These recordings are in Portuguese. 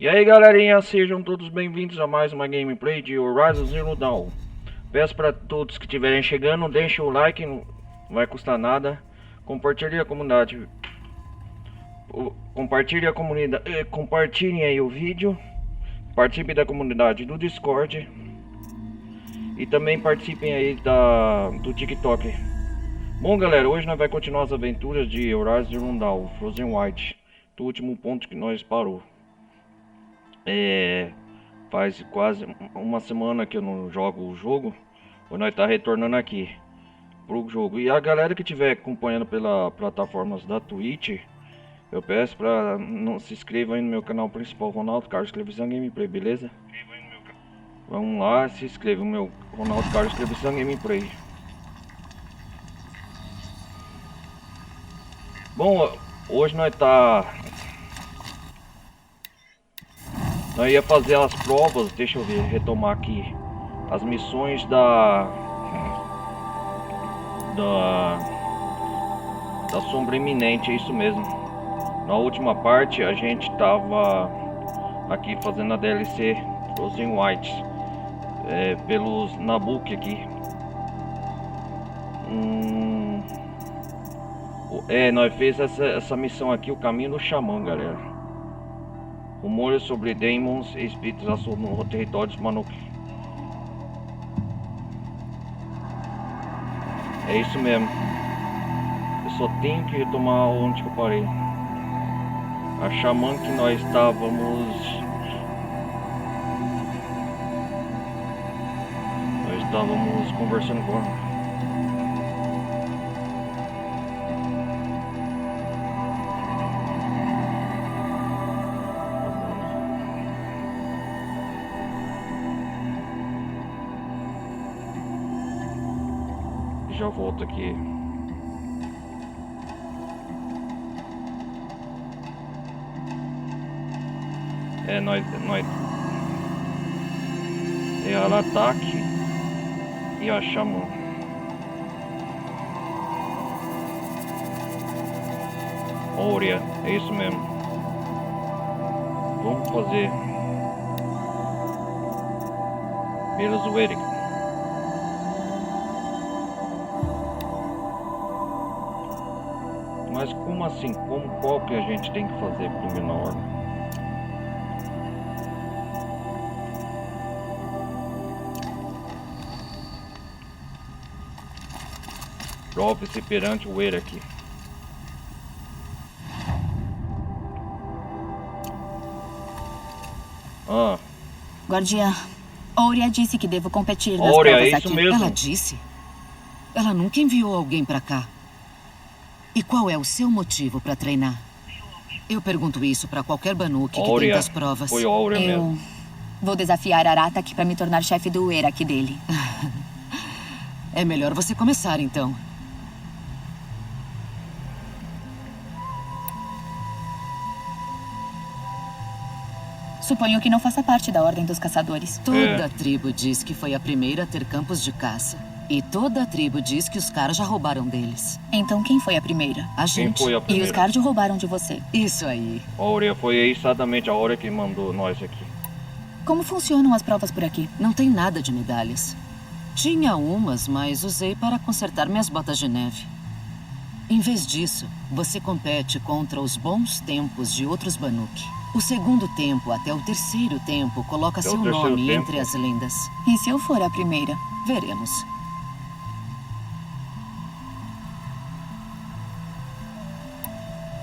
E aí galerinha, sejam todos bem-vindos a mais uma gameplay de Horizon Zero Dawn. Peço para todos que estiverem chegando, deixem o like, não vai custar nada. Compartilhe a comunidade, compartilhem aí o vídeo. Participe da comunidade do Discord. E também participem aí do TikTok. Bom galera, hoje nós vamos continuar as aventuras de Horizon Zero Dawn, Frozen White, do último ponto que nós parou. Faz quase uma semana que eu não jogo o jogo. Hoje nós tá retornando aqui pro jogo. E a galera que estiver acompanhando pela plataformas da Twitch, eu peço pra não se inscreva aí no meu canal principal, Ronaldo Carlos Televisão Gameplay, beleza? Vamos lá, se inscreva no meu Ronaldo Carlos Televisão Gameplay. Bom, hoje nós ia fazer as provas, deixa eu ver, retomar aqui as missões da Sombra Iminente, é isso mesmo. Na última parte a gente tava aqui fazendo a DLC Frozen White pelos Nabucco aqui. Nós fez essa missão aqui, o caminho do Xamã, galera. Rumores sobre demons e espíritos assolam territórios Manuki. É isso mesmo. Eu só tenho que retomar onde que eu parei. A Xamã que nós estávamos conversando com. Já volto aqui. Nós é a ataque e a Xamã. Aurea, é isso mesmo. Vamos fazer pelos Eric. Mas como assim? Qual que a gente tem que fazer primeiro na ordem? Prove-se perante o Eric. Guardiã, Aurea disse que devo competir nas Aurea, provas é isso aqui. mesmo. Ela disse? Ela nunca enviou alguém pra cá. E qual é o seu motivo pra treinar? Eu pergunto isso pra qualquer Banuki que tenta as provas. Foi Aurea mesmo. Vou desafiar Aratak pra me tornar chefe do Eric dele. É melhor você começar, então. Suponho que não faça parte da Ordem dos Caçadores. Toda a tribo diz que foi a primeira a ter campos de caça. E toda a tribo diz que os caras já roubaram deles. Então quem foi a primeira? A gente. Quem foi a E primeira? os Cardio roubaram de você. Isso aí. Aurea, foi exatamente a Aurea que mandou nós aqui. Como funcionam as provas por aqui? Não tem nada de medalhas. Tinha umas, mas usei para consertar minhas botas de neve. Em vez disso, você compete contra os bons tempos de outros Banuki. O segundo tempo até o terceiro tempo coloca seu nome entre as lendas. E se eu for a primeira? Veremos.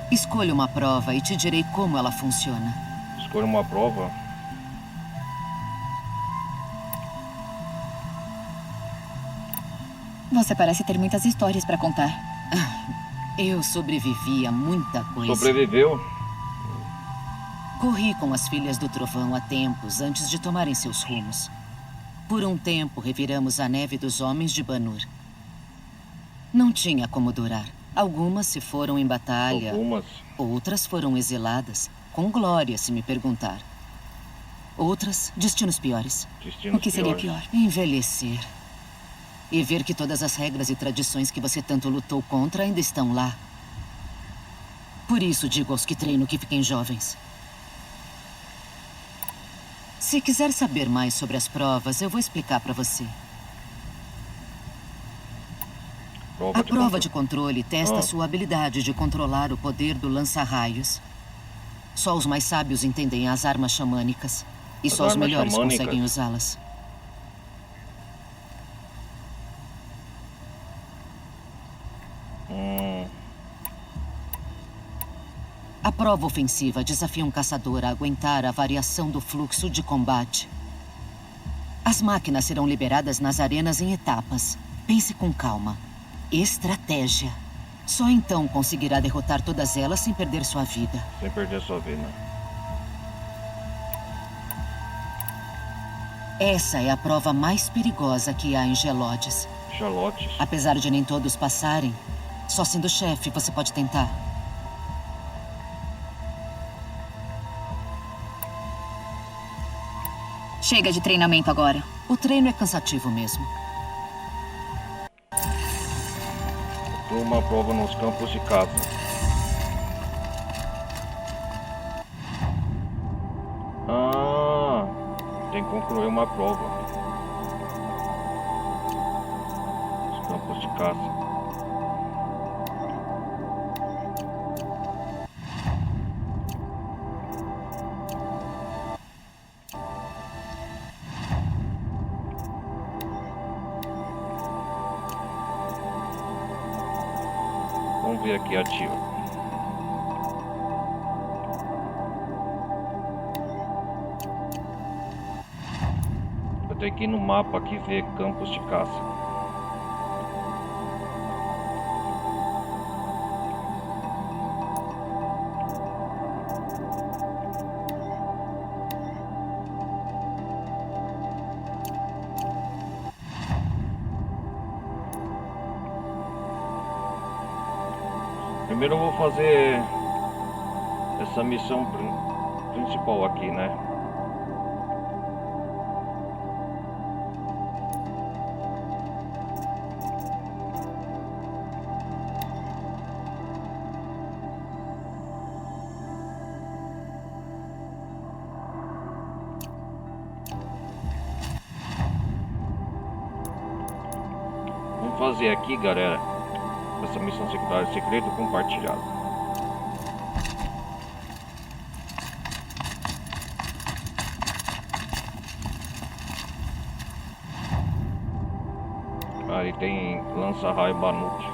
Escolha uma prova e te direi como ela funciona. Escolha uma prova. Você parece ter muitas histórias pra contar. Eu sobrevivi a muita coisa. Sobreviveu? Corri com as Filhas do Trovão há tempos antes de tomarem seus rumos. Por um tempo, reviramos a neve dos homens de Banur. Não tinha como durar. Algumas se foram em batalha. Algumas. Outras foram exiladas. Com glória, se me perguntar. Outras, destinos piores. O que seria pior? Envelhecer. E ver que todas as regras e tradições que você tanto lutou contra ainda estão lá. Por isso digo aos que treino que fiquem jovens. Se quiser saber mais sobre as provas, eu vou explicar para você. A prova de controle testa sua habilidade de controlar o poder do lança-raios. Só os mais sábios entendem as armas xamânicas. E só os melhores conseguem usá-las. A prova ofensiva desafia um caçador a aguentar a variação do fluxo de combate. As máquinas serão liberadas nas arenas em etapas. Pense com calma. Estratégia. Só então conseguirá derrotar todas elas sem perder sua vida. Sem perder sua vida. Essa é a prova mais perigosa que há em Gelotes. Gelotes? Apesar de nem todos passarem, só sendo chefe você pode tentar. Chega de treinamento agora. O treino é cansativo mesmo. Uma prova nos campos de caça. Tem que concluir uma prova. Os campos de caça. Vamos ver aqui, ativa. Eu tenho que ir no mapa aqui ver campos de caça. Primeiro eu vou fazer essa missão principal aqui, né? Vamos fazer aqui, galera, essa missão secundária segredo compartilhado. Aí tem lança-raio Banuk.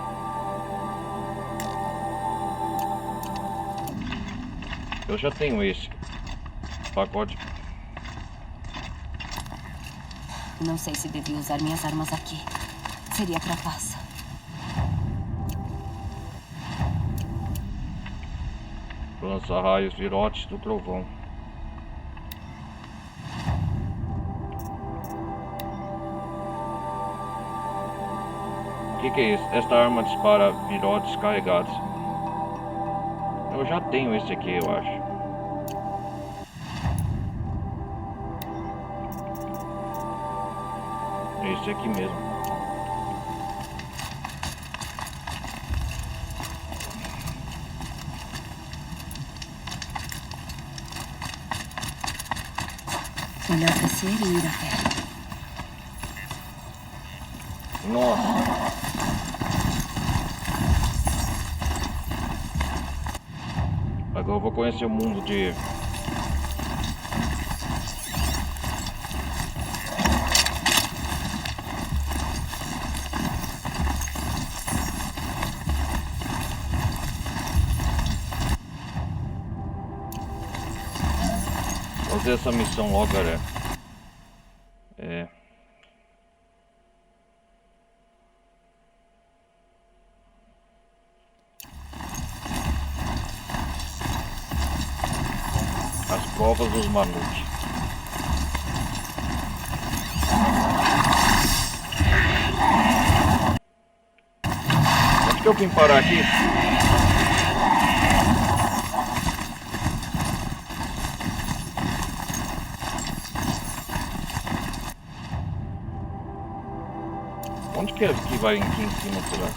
Eu já tenho esse pacote. Não sei se devia usar minhas armas aqui. Seria trapaça. Lança-raios virotes do trovão. O que é isso? Esta arma dispara virotes carregados. Eu já tenho esse aqui, eu acho. Esse aqui mesmo. Melhor descer e ir a pé. Nossa. Agora eu vou conhecer o mundo de... fazer essa missão logo, galera. As provas dos Manuk. Onde que eu vim parar aqui? Onde que é que vai aqui em cima, será?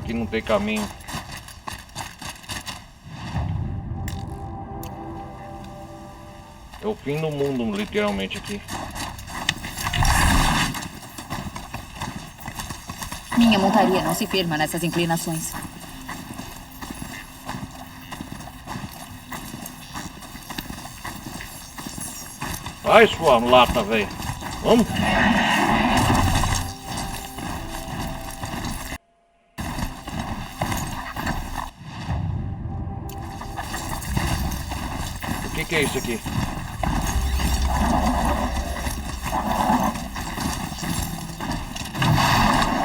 Aqui não tem caminho. É o fim do mundo, literalmente, aqui. Minha montaria não se firma nessas inclinações. Vai, sua lata, velho. Vamos. O que é isso aqui?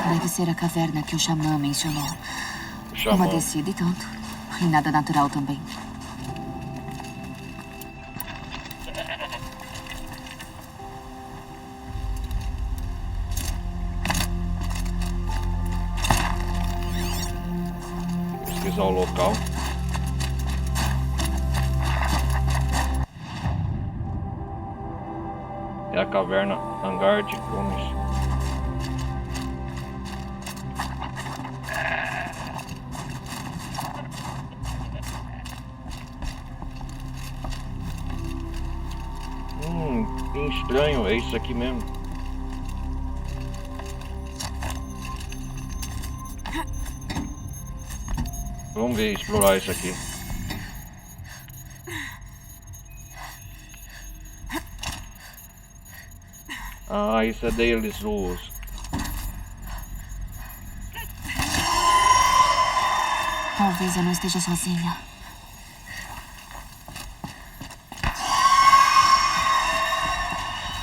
Deve ser a caverna que o xamã mencionou. O xamã. Uma descida e tanto. E nada natural também. Pesquisar o local. É a caverna Hangar de Gomes. Que estranho, é isso aqui mesmo. Vamos ver, explorar isso aqui. Ah, isso é deles, os... Talvez eu não esteja sozinha.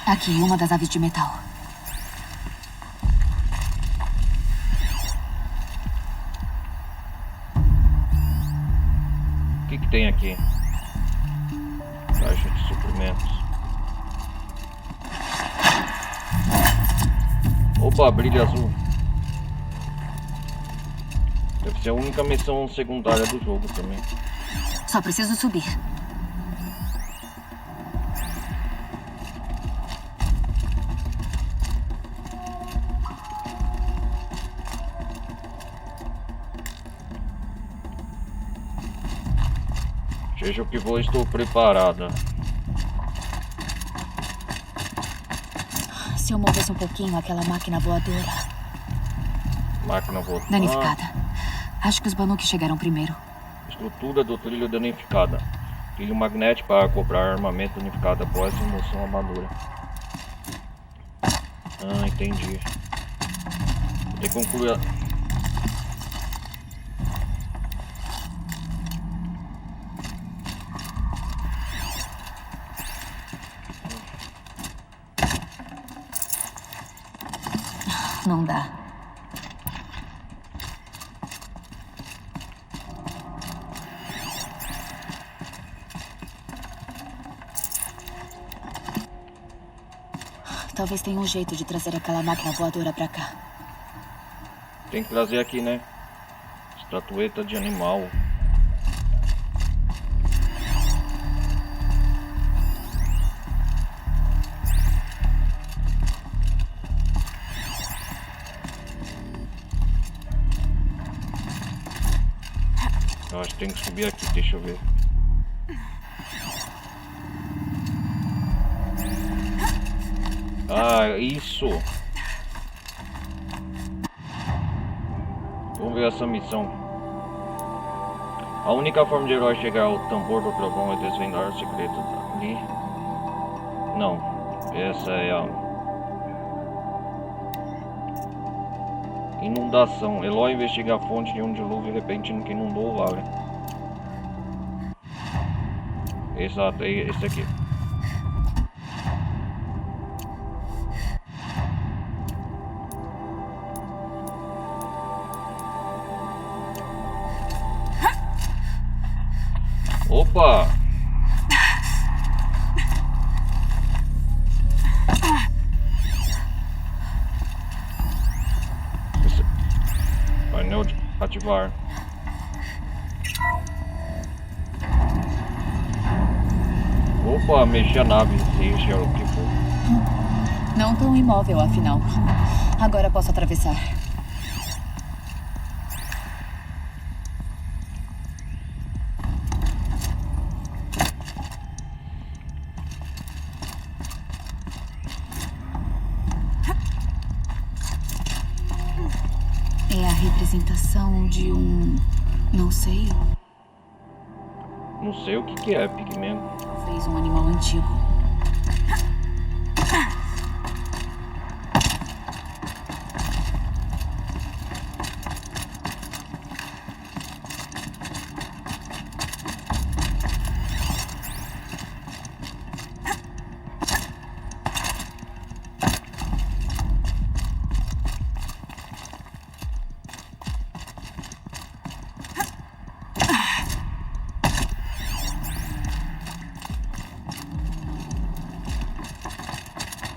Aqui, uma das aves de metal. O que tem aqui? Caixa de suprimentos. Opa, brilho azul. Deve ser a única missão secundária do jogo também. Só preciso subir. Seja o que for, estou preparada. Se eu movesse um pouquinho aquela máquina voadora. Máquina voadora. Danificada. Acho que os Banuk chegaram primeiro. Estrutura do trilho danificada. Trilho magnético para comprar armamento danificado após remoção armadura. Ah, entendi. Vou ter que concluir. Não dá. Talvez tenha um jeito de trazer aquela máquina voadora pra cá. Tem que trazer aqui, né? Estatueta de animal. Eu acho que tem que subir aqui, deixa eu ver. Ah, isso! Vamos ver essa missão. A única forma de herói chegar ao tambor do trovão é desvendar o segredo ali. Não, essa é a inundação. Eloy investiga a fonte de um dilúvio repentino que inundou o vale. Exato, é esse aqui. Opa! Painel de ativar. Opa, mexer a nave, seja o que for. Não tão imóvel, afinal. Agora posso atravessar. Não sei o que que é pigmento. Talvez um animal antigo.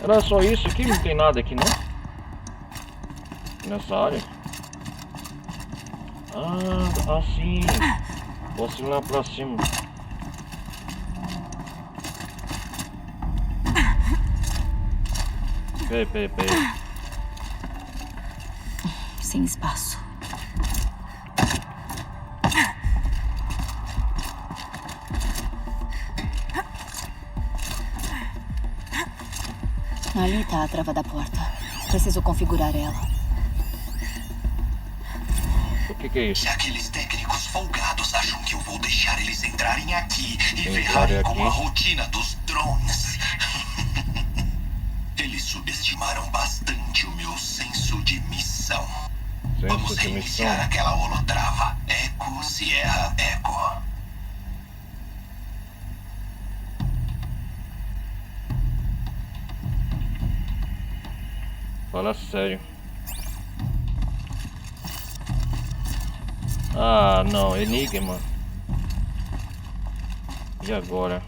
Era só isso aqui? Não tem nada aqui não? Nessa área? Ah, assim. Posso ir lá pra cima. Peraí. Sem espaço. Ali tá a trava da porta. Preciso configurar ela. O que é isso? Se aqueles técnicos folgados acham que eu vou deixar eles entrarem aqui e Entrarem ferrarem com aqui? a rotina dos drones. Eles subestimaram bastante o meu senso de missão. Vamos Senso de reiniciar missão. aquela holotrava. Eco, Sierra, Eco. Fala sério. Ah, não. Enigma. E agora?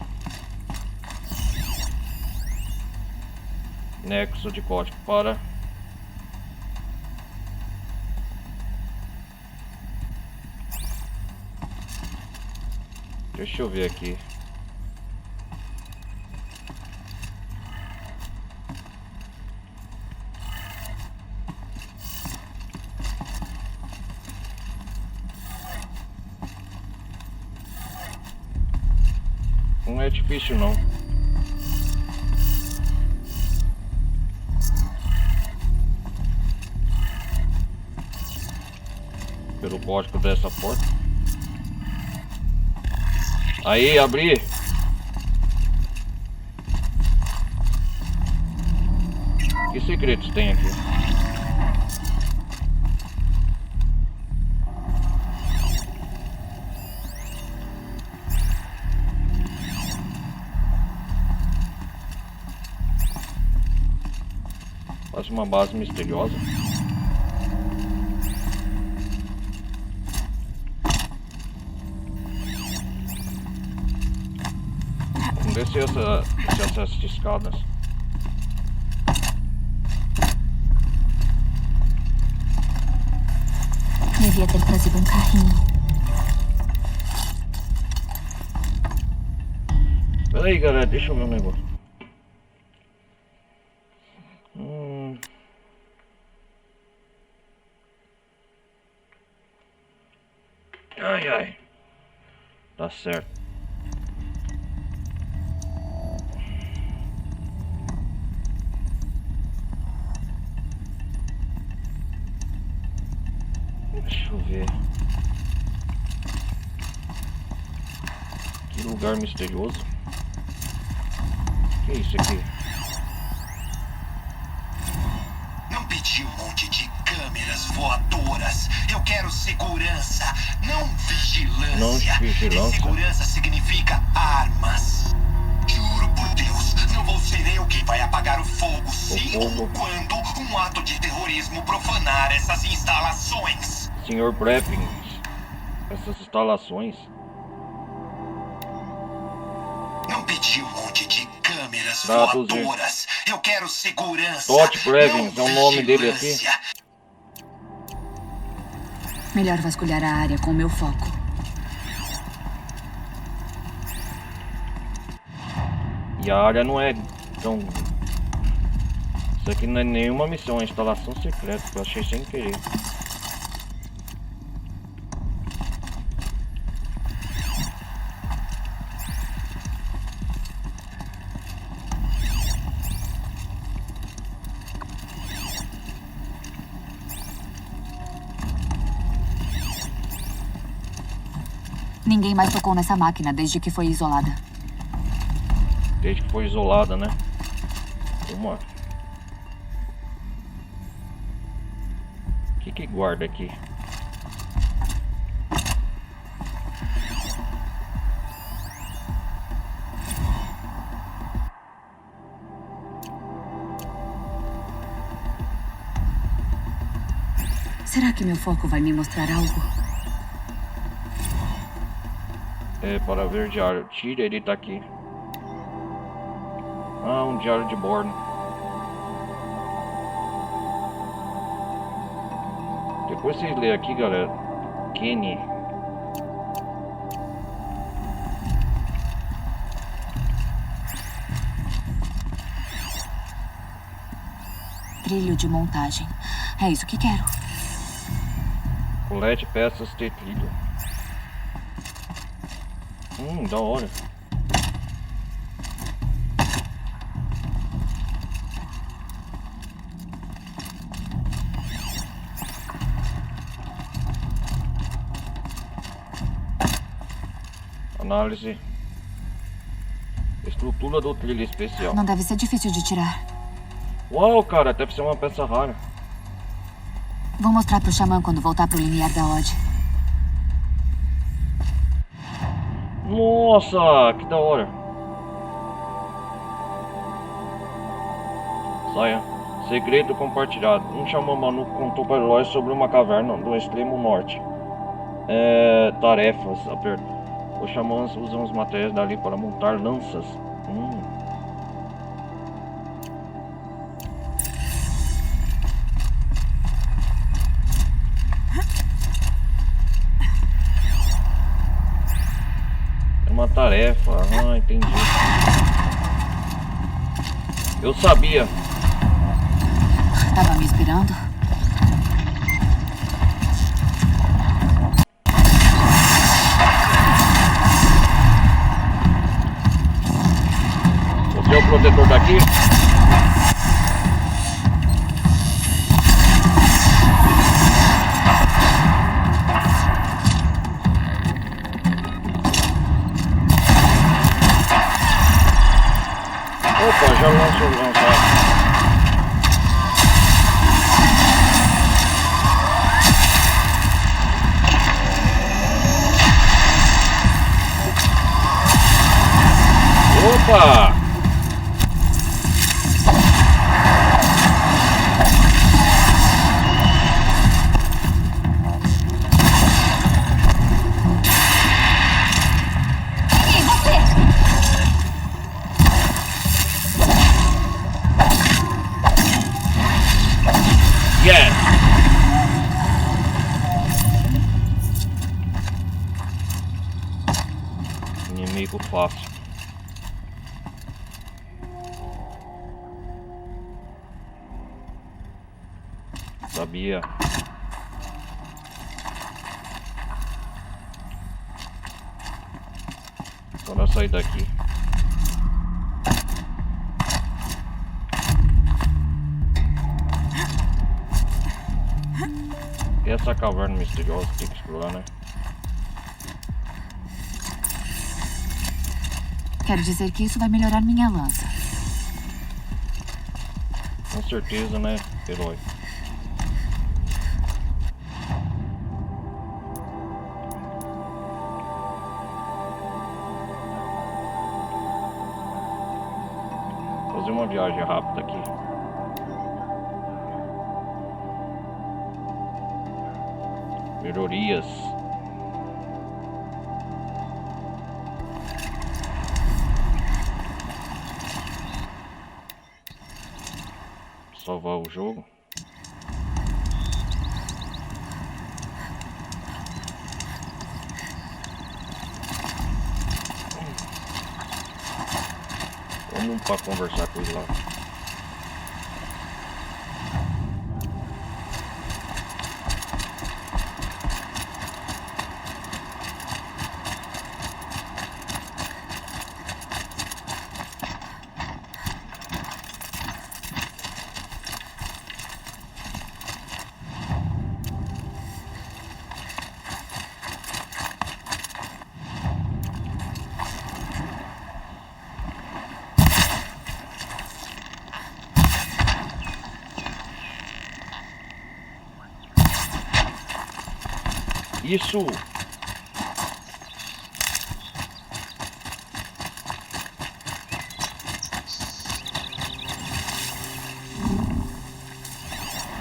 Nexo de código para. Deixa eu ver aqui. Não é difícil não. Pelo código dessa porta. Aí, abri. Que segredos tem aqui? Faz uma base misteriosa. Vamos descer esse acesso de escadas. Devia ter trazido um carrinho. Pera aí, galera, deixa eu ver um negócio. Ai. Tá certo. Deixa eu ver. Que lugar misterioso. Que é isso aqui? Não pedi um monte de câmeras voadoras. Eu quero segurança, não vigilância. Não vigilância. E segurança significa armas. Juro por Deus, não vou ser eu quem vai apagar o fogo se ou quando um ato de terrorismo profanar essas instalações. Senhor Brepping, essas instalações. Não pedi um monte de câmeras Traduzir. voadoras. Eu quero segurança. Todd Brevin, não é o nome dele aqui. vigilância. Melhor vasculhar a área com meu foco. E a área não é tão... Isso aqui não é nenhuma missão, é instalação secreta, que eu achei sem querer. Ninguém mais tocou nessa máquina desde que foi isolada. Desde que foi isolada, né? Uma. O que guarda aqui? Será que meu foco vai me mostrar algo? É, para ver diário. Tira, ele tá aqui. Ah, um diário de bordo. Depois vocês lêem aqui, galera. Kenny. Trilho de montagem. É isso que quero. Colete peças de trilho. Da hora. Análise. Estrutura do trilho especial. Não deve ser difícil de tirar. Uau, cara, deve ser uma peça rara. Vou mostrar pro xamã quando voltar pro limiar da Odd. Nossa, que da hora. Saia. Segredo compartilhado. Um xamã maluco contou para Eloy sobre uma caverna do extremo norte. Tarefas. Aperta. Os xamãs usam os materiais dali para montar lanças. É uma tarefa. Ah, entendi. Eu sabia. Tava me esperando. Você é o protetor daqui? Opa, já lançou. Opa! E você? Yes! Inimigo fácil. Sabia. Quando eu sair daqui. E essa caverna misteriosa tem que explorar, né? Quero dizer que isso vai melhorar minha lança. Com certeza, né, herói? Fazer uma viagem rápida aqui. Melhorias. Salvar o jogo. Vamos para conversar com ele lá. Isso!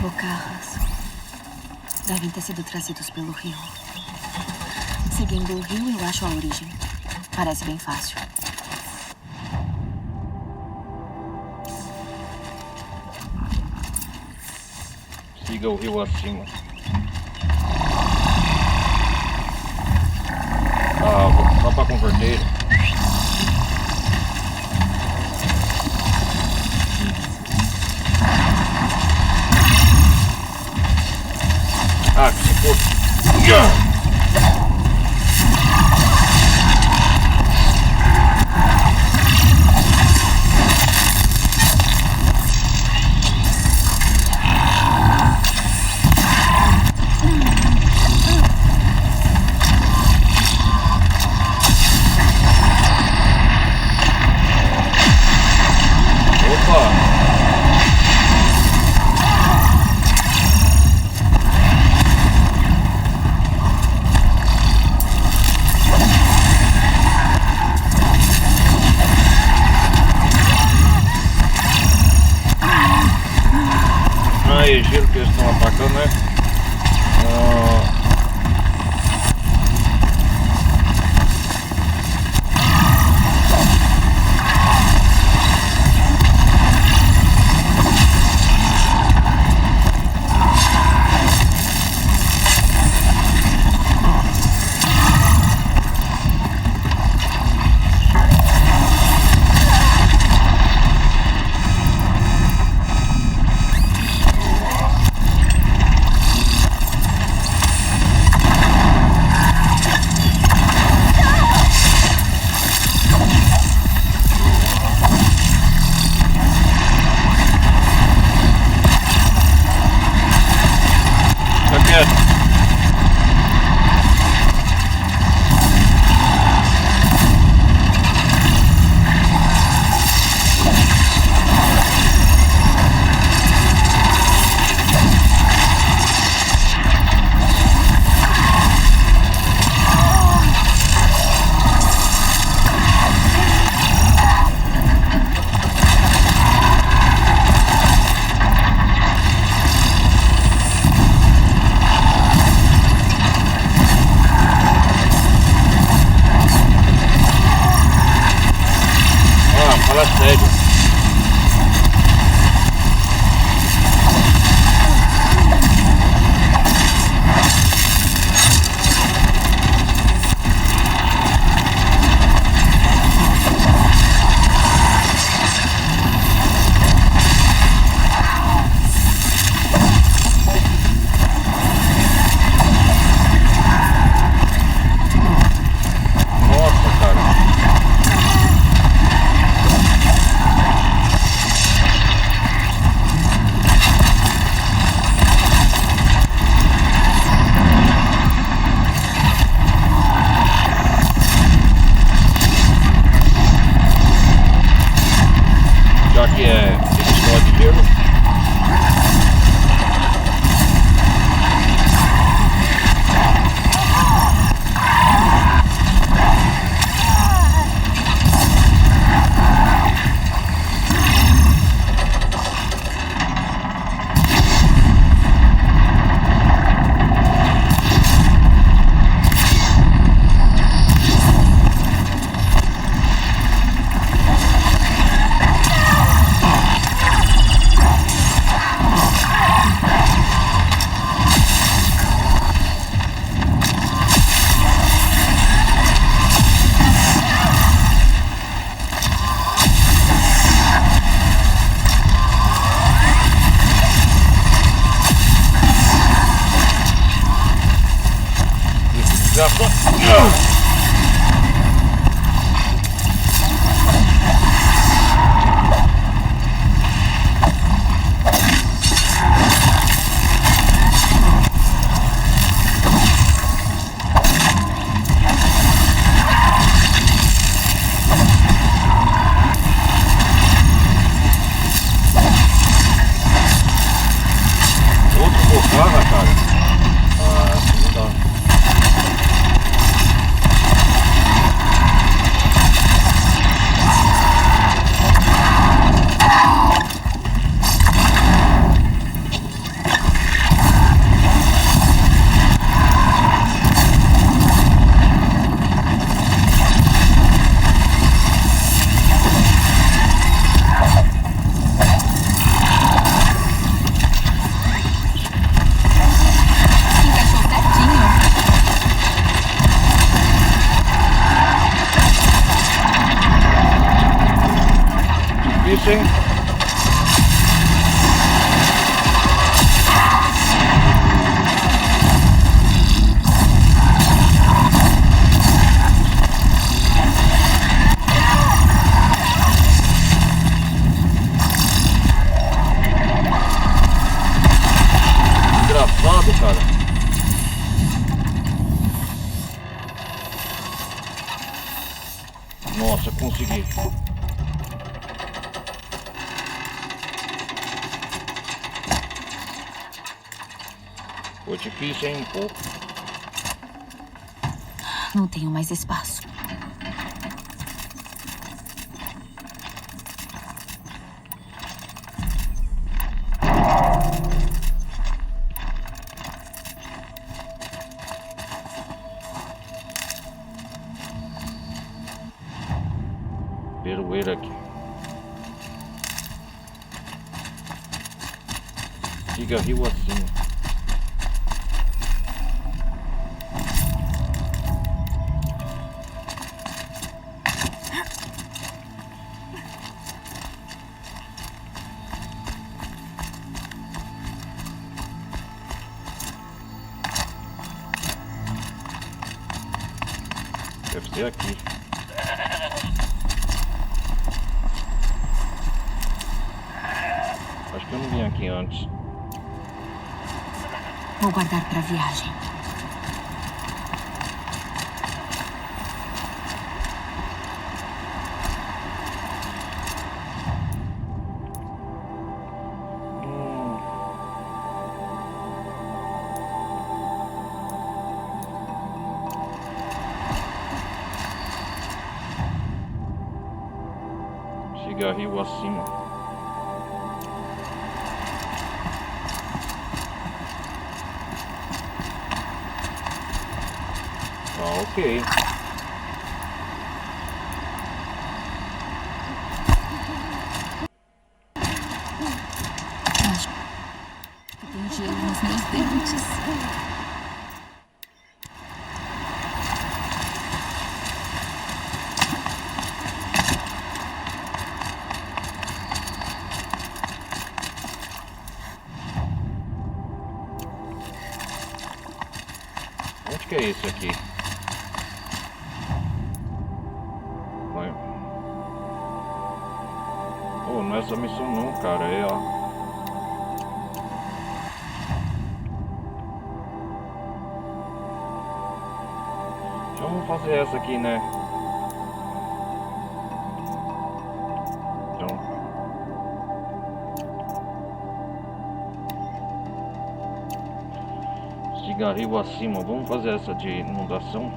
Bocarras devem ter sido trazidos pelo rio. Seguindo o rio, eu acho a origem. Parece bem fácil. Siga o rio acima. Ah, vou pra converter. Ah, que se for. Yeah! Gelo que eles estão atacando, né? Fala sério. Nossa, cara. difícil, hein? Engraçado, cara. Nossa, consegui. Foi difícil, hein? Um pouco. Não tenho mais espaço. Peroeira aqui. Siga rio acima. Deve ser aqui. Acho que eu não vim aqui antes. Vou guardar pra viagem. Siga rio acima. Ah, ok. Acho que tem gelo nos meus dentes. Onde que é esse aqui? Vai. Oh, não é essa missão não, cara. É a... Então vamos fazer essa aqui, né? Então... Cigarrilho acima. Vamos fazer essa de inundação.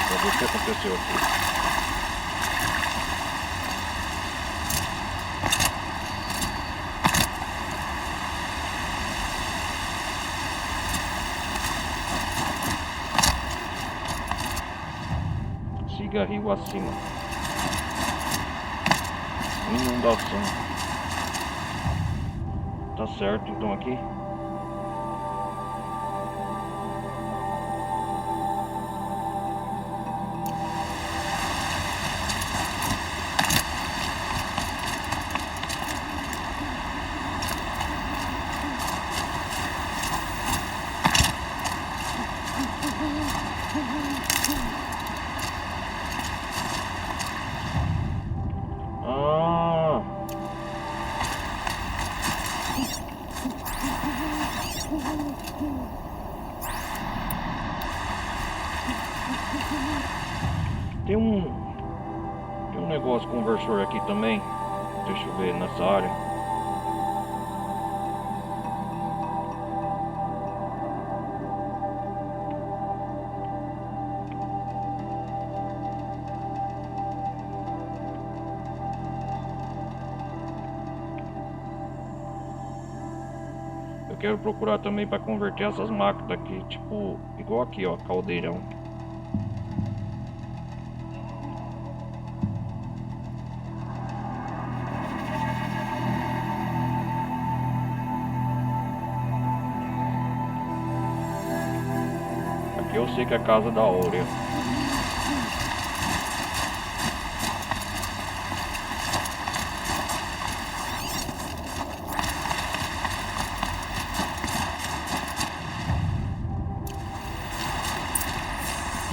Pra ver o que aconteceu aqui. Cigarrilho acima. Inundação. Tá certo, então aqui. Ah, tem um negócio conversor aqui também. Deixa eu ver nessa área. Eu quero procurar também para converter essas máquinas aqui, tipo, igual aqui, ó, caldeirão. eu sei que é a casa da Áurea.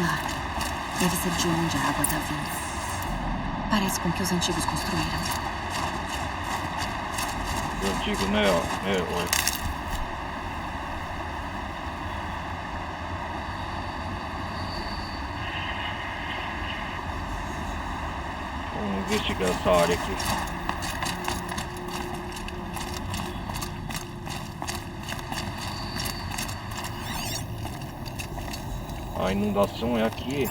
Lá. Deve ser de onde a água tá vindo. Parece com o que os antigos construíram. O antigo, né? Olha. Vamos investigar essa área aqui. A inundação é aqui.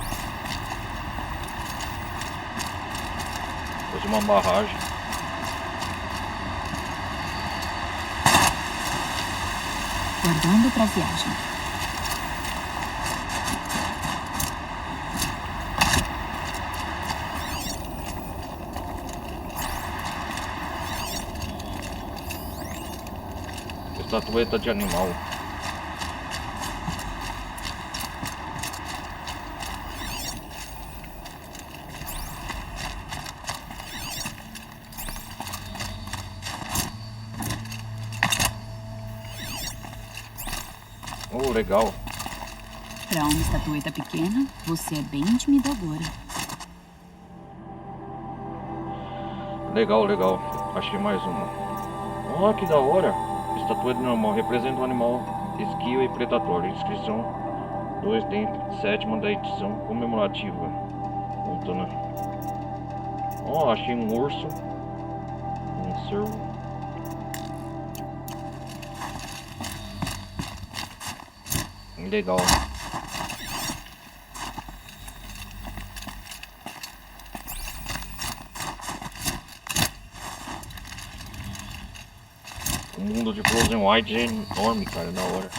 Fazer uma barragem. Guardando pra viagem. Estatueta de animal. Oh, legal. Pra uma estatueta pequena, você é bem intimidadora. Legal, legal. Achei mais uma. Oh, que da hora. Estatueta de animal. Representa um animal esquio e predatório. Inscrição 2 dentro, 7ª da edição comemorativa. Montana. Oh, achei um urso. Um cervo. Legal. O mundo de Frozen White é enorme, cara, da hora.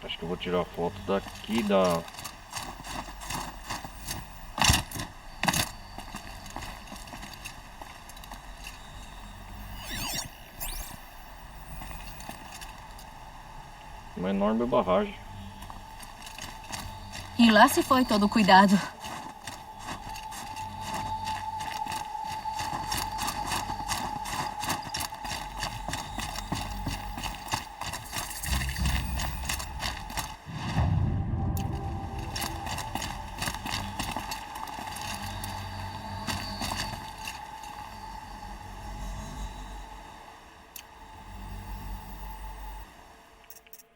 Acho que eu vou tirar foto daqui da... Uma enorme barragem. E lá se foi todo o cuidado.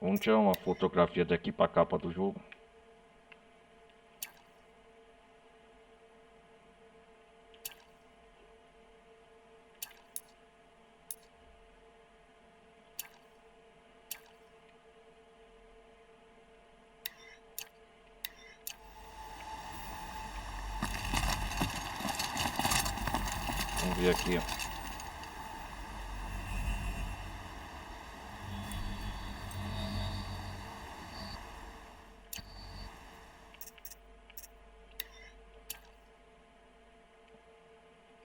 Vamos tirar uma fotografia daqui para a capa do jogo. Vamos ver aqui, ó.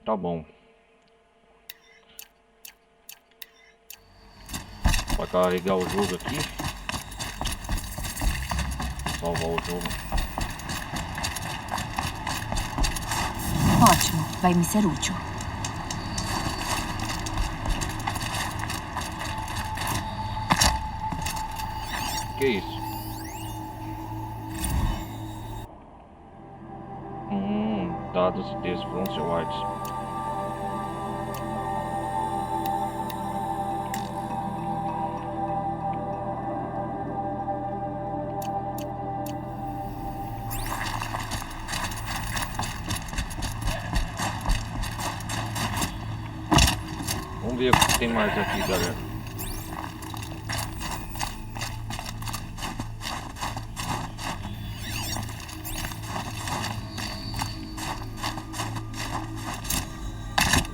Tá bom. Vai carregar o jogo aqui. Salvar o jogo. Ótimo, vai me ser útil. Que isso? Dados e textos Frozen White. Vamos ver o que tem mais aqui, galera.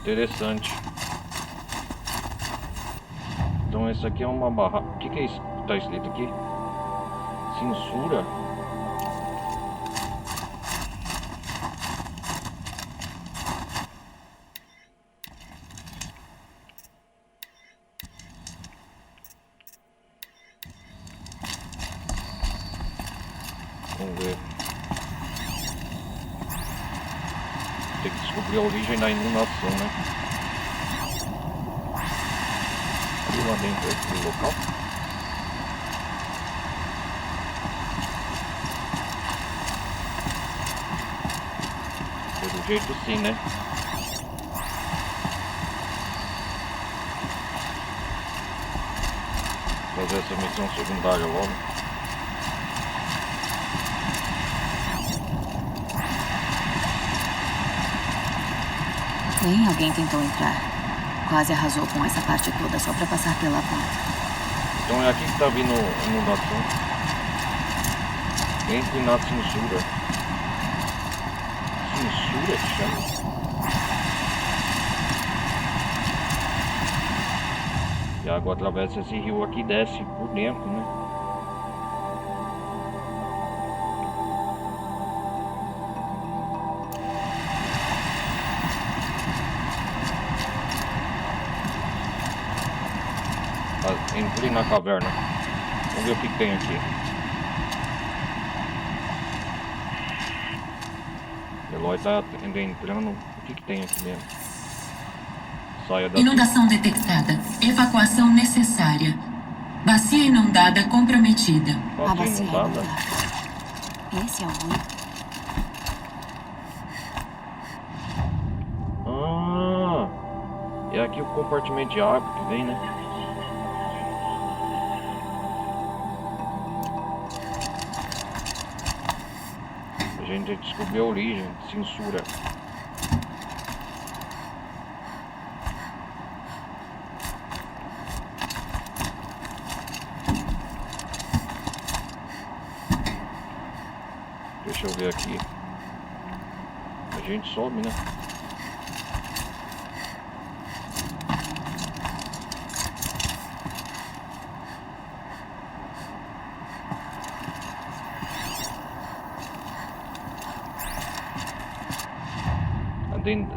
Interessante. Então esse aqui é uma barra. O que é isso que tá escrito aqui? Censura? Vamos ver. Tem que descobrir a origem da inundação, né? Ali lá dentro do local. Pelo jeito sim, né? Fazer essa missão secundária logo. Bem, alguém tentou entrar. Quase arrasou com essa parte toda só pra passar pela porta. Então é aqui que tá vindo a inundação. Entre na censura. Censura que chama? E a água atravessa esse rio aqui e desce por dentro, né? Entrei na caverna. Vamos ver o que tem aqui. Eloy tá entrando. O que tem aqui dentro? Saia daqui. Inundação detectada. Evacuação necessária. Bacia inundada comprometida. A bacia inundada. inundada. Esse é o ruim. Ah, é aqui o compartimento de água que vem, né? A gente descobriu a origem, censura. Deixa eu ver aqui. A gente sobe, né?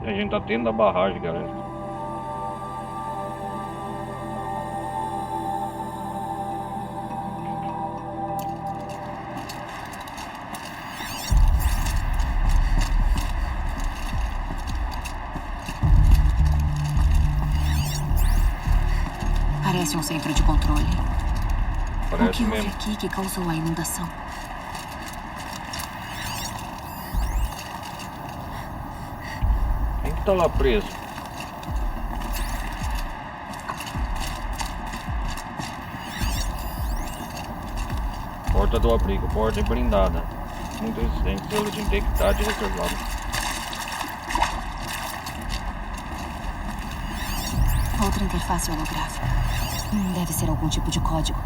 A gente tá dentro da barragem, galera. Parece um centro de controle. O Parece que houve mesmo. aqui que causou a inundação? Quem que tá lá preso? Porta do abrigo, porta blindada. Muito resistente, selo de integridade reservado. Outra interface holográfica. Deve ser algum tipo de código.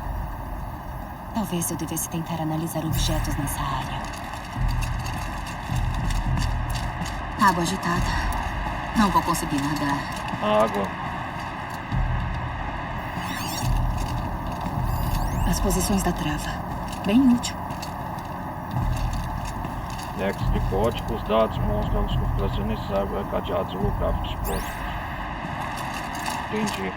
Talvez eu devesse tentar analisar objetos nessa área. Água agitada. Não vou conseguir nadar. A água. As posições da trava. Bem útil. Nexo de código, os dados mostram as configurações necessárias para cadeados holográficos próximos. Entendi.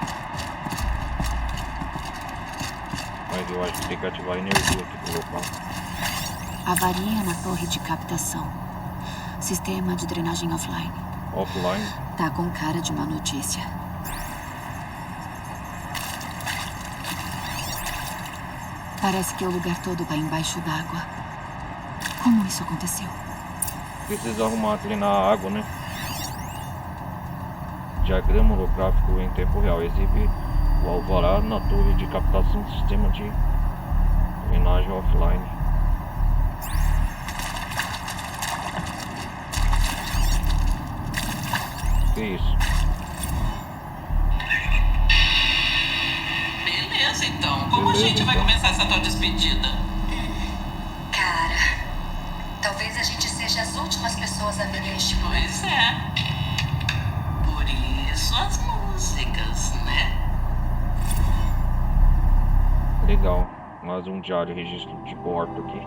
Mas eu acho que tem que ativar a energia aqui do local. Avaria na torre de captação. Sistema de drenagem offline. Offline? Tá com cara de má notícia. Parece que o lugar todo tá embaixo d'água. Como isso aconteceu? Precisa arrumar treinar a água, né? Diagrama holográfico em tempo real exibe o alvará na torre de captação do sistema de drenagem offline. Que isso? Beleza, então. Como a gente vai começar essa tal despedida? Cara, talvez a gente seja as últimas pessoas a verem este lugar. Pois é. Por isso as músicas, né? Legal. Mais um diário registro de bordo aqui.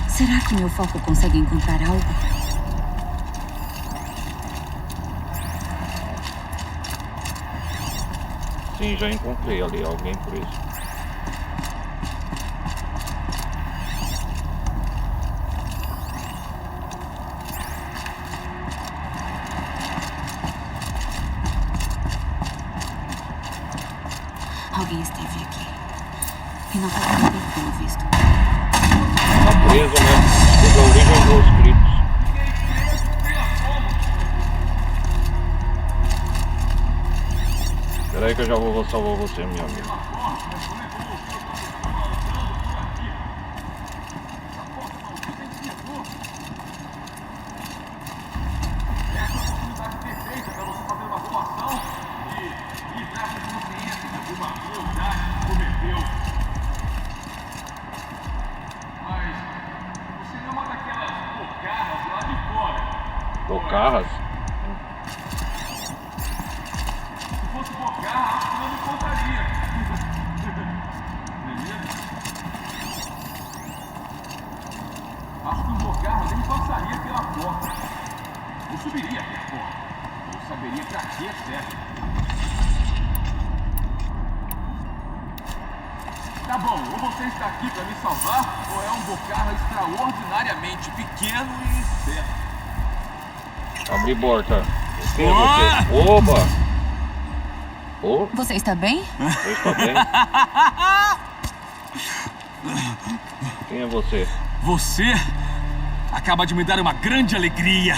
Será que meu foco consegue encontrar algo? Sim, já encontrei ali alguém preso. Alguém esteve aqui. E não faz muito tempo, pelo visto. Tá preso, né? Teve a origem dos gritos. Espera aí que eu já vou salvar você, meu amigo. Bocarras? Se fosse bocarra, não me contaria. Acho que o bocarra nem passaria pela porta. Ou subiria até a porta. Ou saberia pra que serve. Tá bom, ou você está aqui pra me salvar, ou é um bocarra extraordinariamente pequeno e esperto. Abre porta. Quem é você? Oba! Oh, Você está bem? você está bem? Quem é você? Você acaba de me dar uma grande alegria.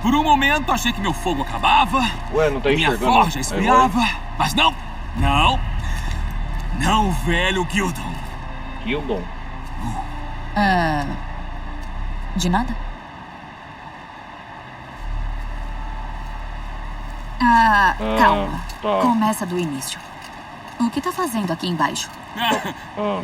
Por um momento achei que meu fogo acabava, Ué, não tá minha enxergando? forja É, esfriava, mas não, não, velho Gildon. Gildon? De nada? Calma. Tá. Começa do início. O que tá fazendo aqui embaixo?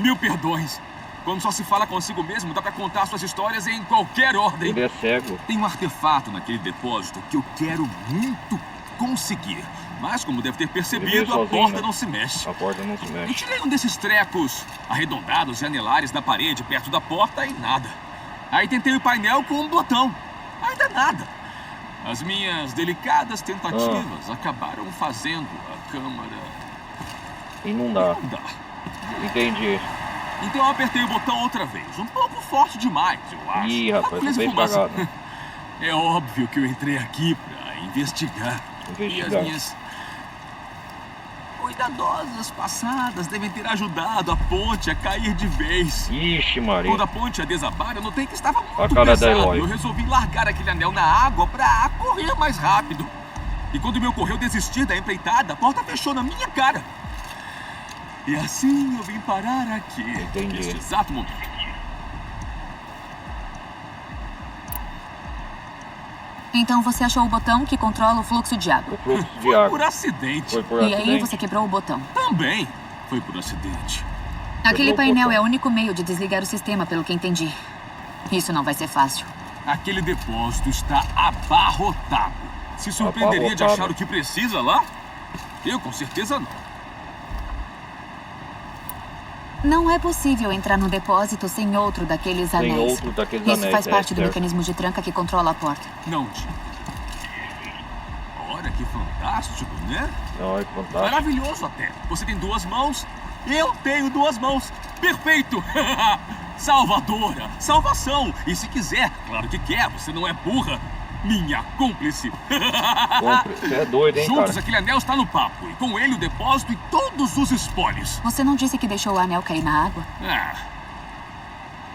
Mil perdões. Quando só se fala consigo mesmo, dá pra contar suas histórias em qualquer ordem. Ele é cego. Tem um artefato naquele depósito que eu quero muito conseguir. Mas, como deve ter Ele percebido, veio a sozinho, porta né? não se mexe. A porta não se Eu mexe. tirei um desses trecos arredondados e anelares da parede perto da porta e nada. Aí tentei o painel com um botão. Ainda nada. As minhas delicadas tentativas acabaram fazendo a câmara Inundar. andar. Entendi. Então eu apertei o botão outra vez. Um pouco forte demais, eu acho. Ih, rapaz, Agulhas você e fez fumaça. cagada. É óbvio que eu entrei aqui pra investigar. E as Investigar. minhas cuidadosas passadas devem ter ajudado a ponte a cair de vez. Ixi, Maria. Quando a ponte ia desabar, eu notei que estava A muito cara da pesado. Eloy. Eu resolvi largar aquele anel na água pra correr mais rápido. E quando me ocorreu desistir da empreitada, a porta fechou na minha cara. E assim eu vim parar aqui. Entendi. Neste exato momento. Então você achou o botão que controla o fluxo de água. O fluxo de Foi água. por acidente. Foi por E aí acidente. você quebrou o botão. Também foi por acidente. Aquele o painel botão. é o único meio de desligar o sistema, pelo que entendi. Isso não vai ser fácil. Aquele depósito está abarrotado. Se surpreenderia de Abarrotado. achar o que precisa lá? Eu com certeza não. Não é possível entrar no depósito sem outro daqueles Tem anéis. outro daqueles Isso anéis. faz parte do certo. mecanismo de tranca que controla a porta. Não, Jim. Olha que fantástico, né? Não, é fantástico. Maravilhoso até. Você tem duas mãos, eu tenho duas mãos. Perfeito! Salvadora, salvação. E se quiser, claro que quer, você não é burra. Minha cúmplice. Compre. Você é doido, hein, Juntos, cara? aquele anel está no papo. E com ele o depósito e todos os espólios. Você não disse que deixou o anel cair na água? Ah,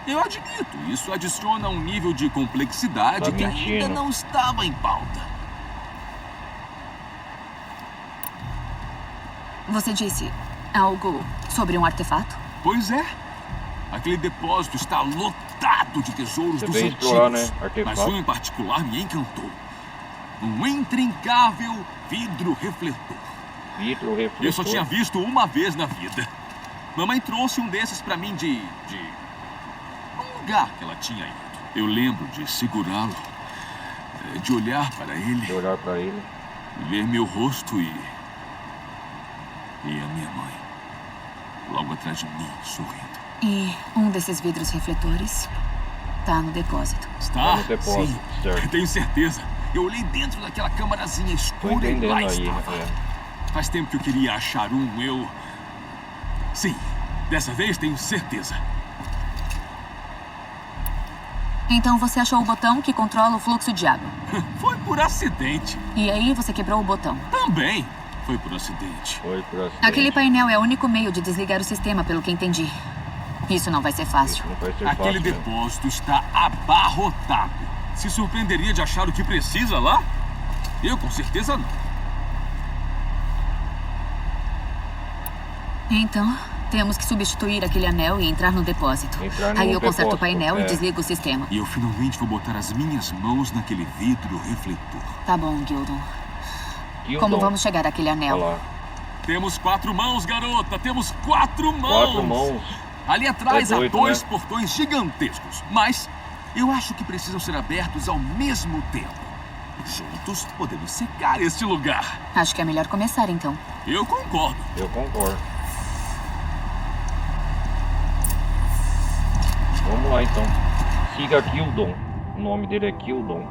eu admito, isso adiciona um nível de complexidade Tá que ainda mentindo. não estava em pauta. Você disse algo sobre um artefato? Pois é. Aquele depósito está lotado de tesouros Você dos veio antigos. explorar, né? Mas Artefato. um em particular me encantou. Um intrincável vidro refletor. Vidro, refletor. Eu só tinha visto uma vez na vida. Mamãe trouxe um desses pra mim de um lugar que ela tinha ido. Eu lembro de segurá-lo, de olhar para ele, De olhar pra ele. ver meu rosto e a minha mãe logo atrás de mim, sorrindo. E um desses vidros refletores tá no depósito. Está? no depósito, Sim, certo. tenho certeza. Eu olhei dentro daquela câmarazinha Tô escura e entendendo lá aí, estava. né? Faz tempo que eu queria achar um, Sim, dessa vez tenho certeza. Então você achou o botão que controla o fluxo de água. Foi por acidente. E aí você quebrou o botão. Também foi por acidente. Foi por acidente. Aquele painel é o único meio de desligar o sistema, pelo que entendi. Isso não vai ser fácil. Isso não vai ser Aquele fácil, né? depósito está abarrotado. Se surpreenderia de achar o que precisa lá? Eu com certeza não. Então, temos que substituir aquele anel e entrar no depósito. Aí eu conserto o painel e desligo o sistema. E eu finalmente vou botar as minhas mãos naquele vidro refletor. Tá bom, Gildon. Gildon. Como vamos chegar àquele anel? Olha lá. Temos 4 mãos, garota! Temos 4 mãos! 4 mãos. Ali atrás É doido, há 2 né? portões gigantescos, mas eu acho que precisam ser abertos ao mesmo tempo. Juntos podemos secar este lugar. Acho que é melhor começar, então. Eu concordo. Eu concordo. Vamos lá, então. Siga Gildon. O nome dele é Gildon.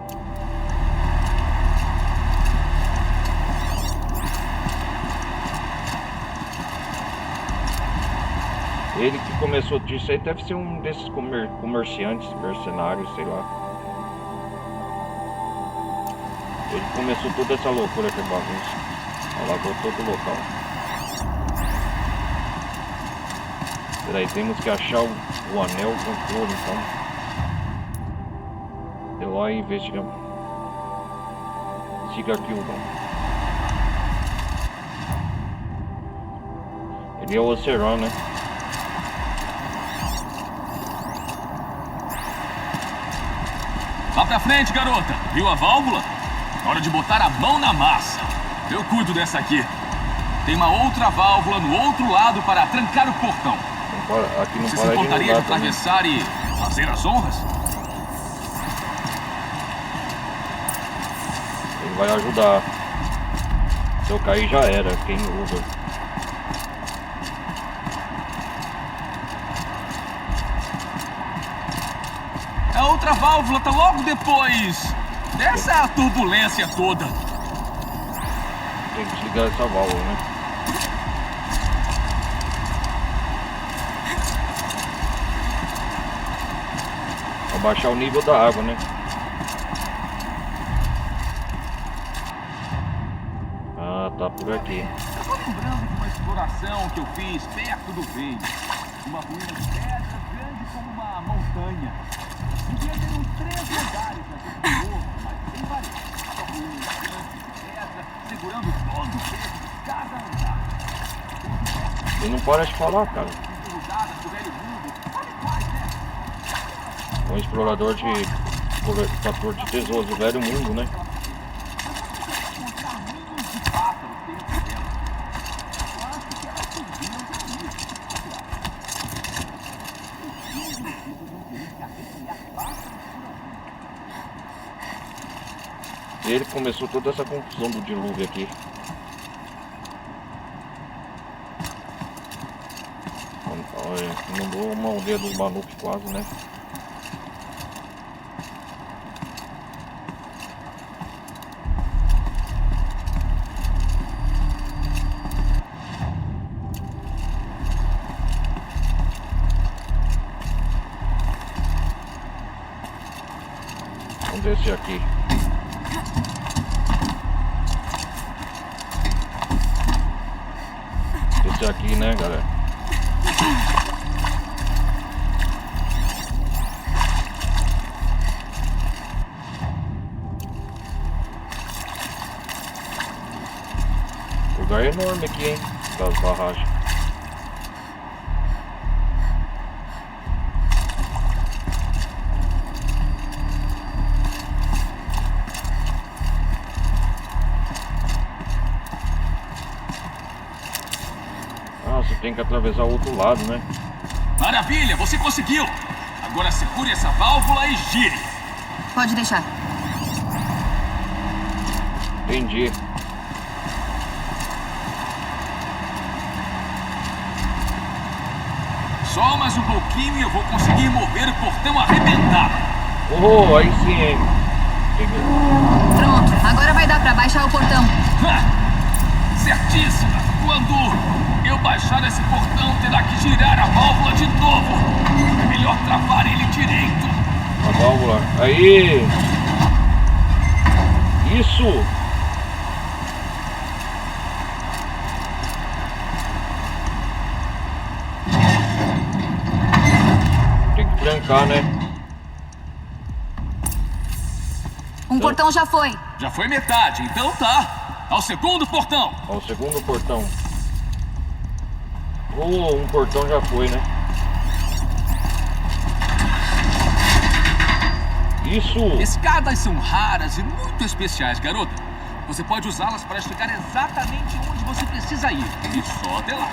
Ele que começou disso aí deve ser um desses comerciantes, mercenários, sei lá. Ele começou toda essa loucura que é bagunça. Alagou todo o local. Peraí, temos que achar o anel controle, então. Eu lá e investigamos. Siga aqui o Ele é o Oceran, né? Vá pra frente, garota. Viu a válvula? Hora de botar a mão na massa. Eu cuido dessa aqui. Tem uma outra válvula no outro lado para trancar o portão. Aqui não Você para se importaria de inundar também. atravessar e fazer as honras? Ele vai ajudar. Se eu cair já era, quem usa. A outra válvula tá logo depois dessa turbulência toda. Tem que desligar essa válvula, né? Abaixar o nível da água, né? Ah, tá por aqui. Eu tô lembrando de uma exploração que eu fiz perto do veio. Uma ruína de pedra grande como uma montanha. Devia ter uns 3 lugares naquele morro, mas tem vários. Uma ruína grande de pedra, segurando todo o peso de cada andar. Ele não para de falar, cara. Interrogadas do velho mundo. Sabe quais, né? Um explorador de... coletador de tesouros do velho mundo, né? E ele começou toda essa confusão do dilúvio aqui. Olha, inundou uma aldeia dos Banuk quase, né? Vamos descer aqui. Descer aqui, né, galera? O lugar é enorme aqui, hein? Das barragens. Ah, você tem que atravessar o outro lado, né? Maravilha, você conseguiu! Agora segure essa válvula e gire. Pode deixar. Entendi. Só mais um pouquinho e eu vou conseguir mover o portão arrebentado. Oh, aí sim, hein? Peguei. Pronto, agora vai dar pra baixar o portão. Ha! Certíssimo! esse portão terá que girar a válvula de novo. É melhor travar ele direito. A válvula. Aí. Isso. Tem que trancar, né? Um portão já foi. Já foi metade, então tá. Ao segundo portão. Ó, o segundo portão. Um portão já foi, né? Isso! Escadas são raras e muito especiais, garota. Você pode usá-las para chegar exatamente onde você precisa ir. E só até lá.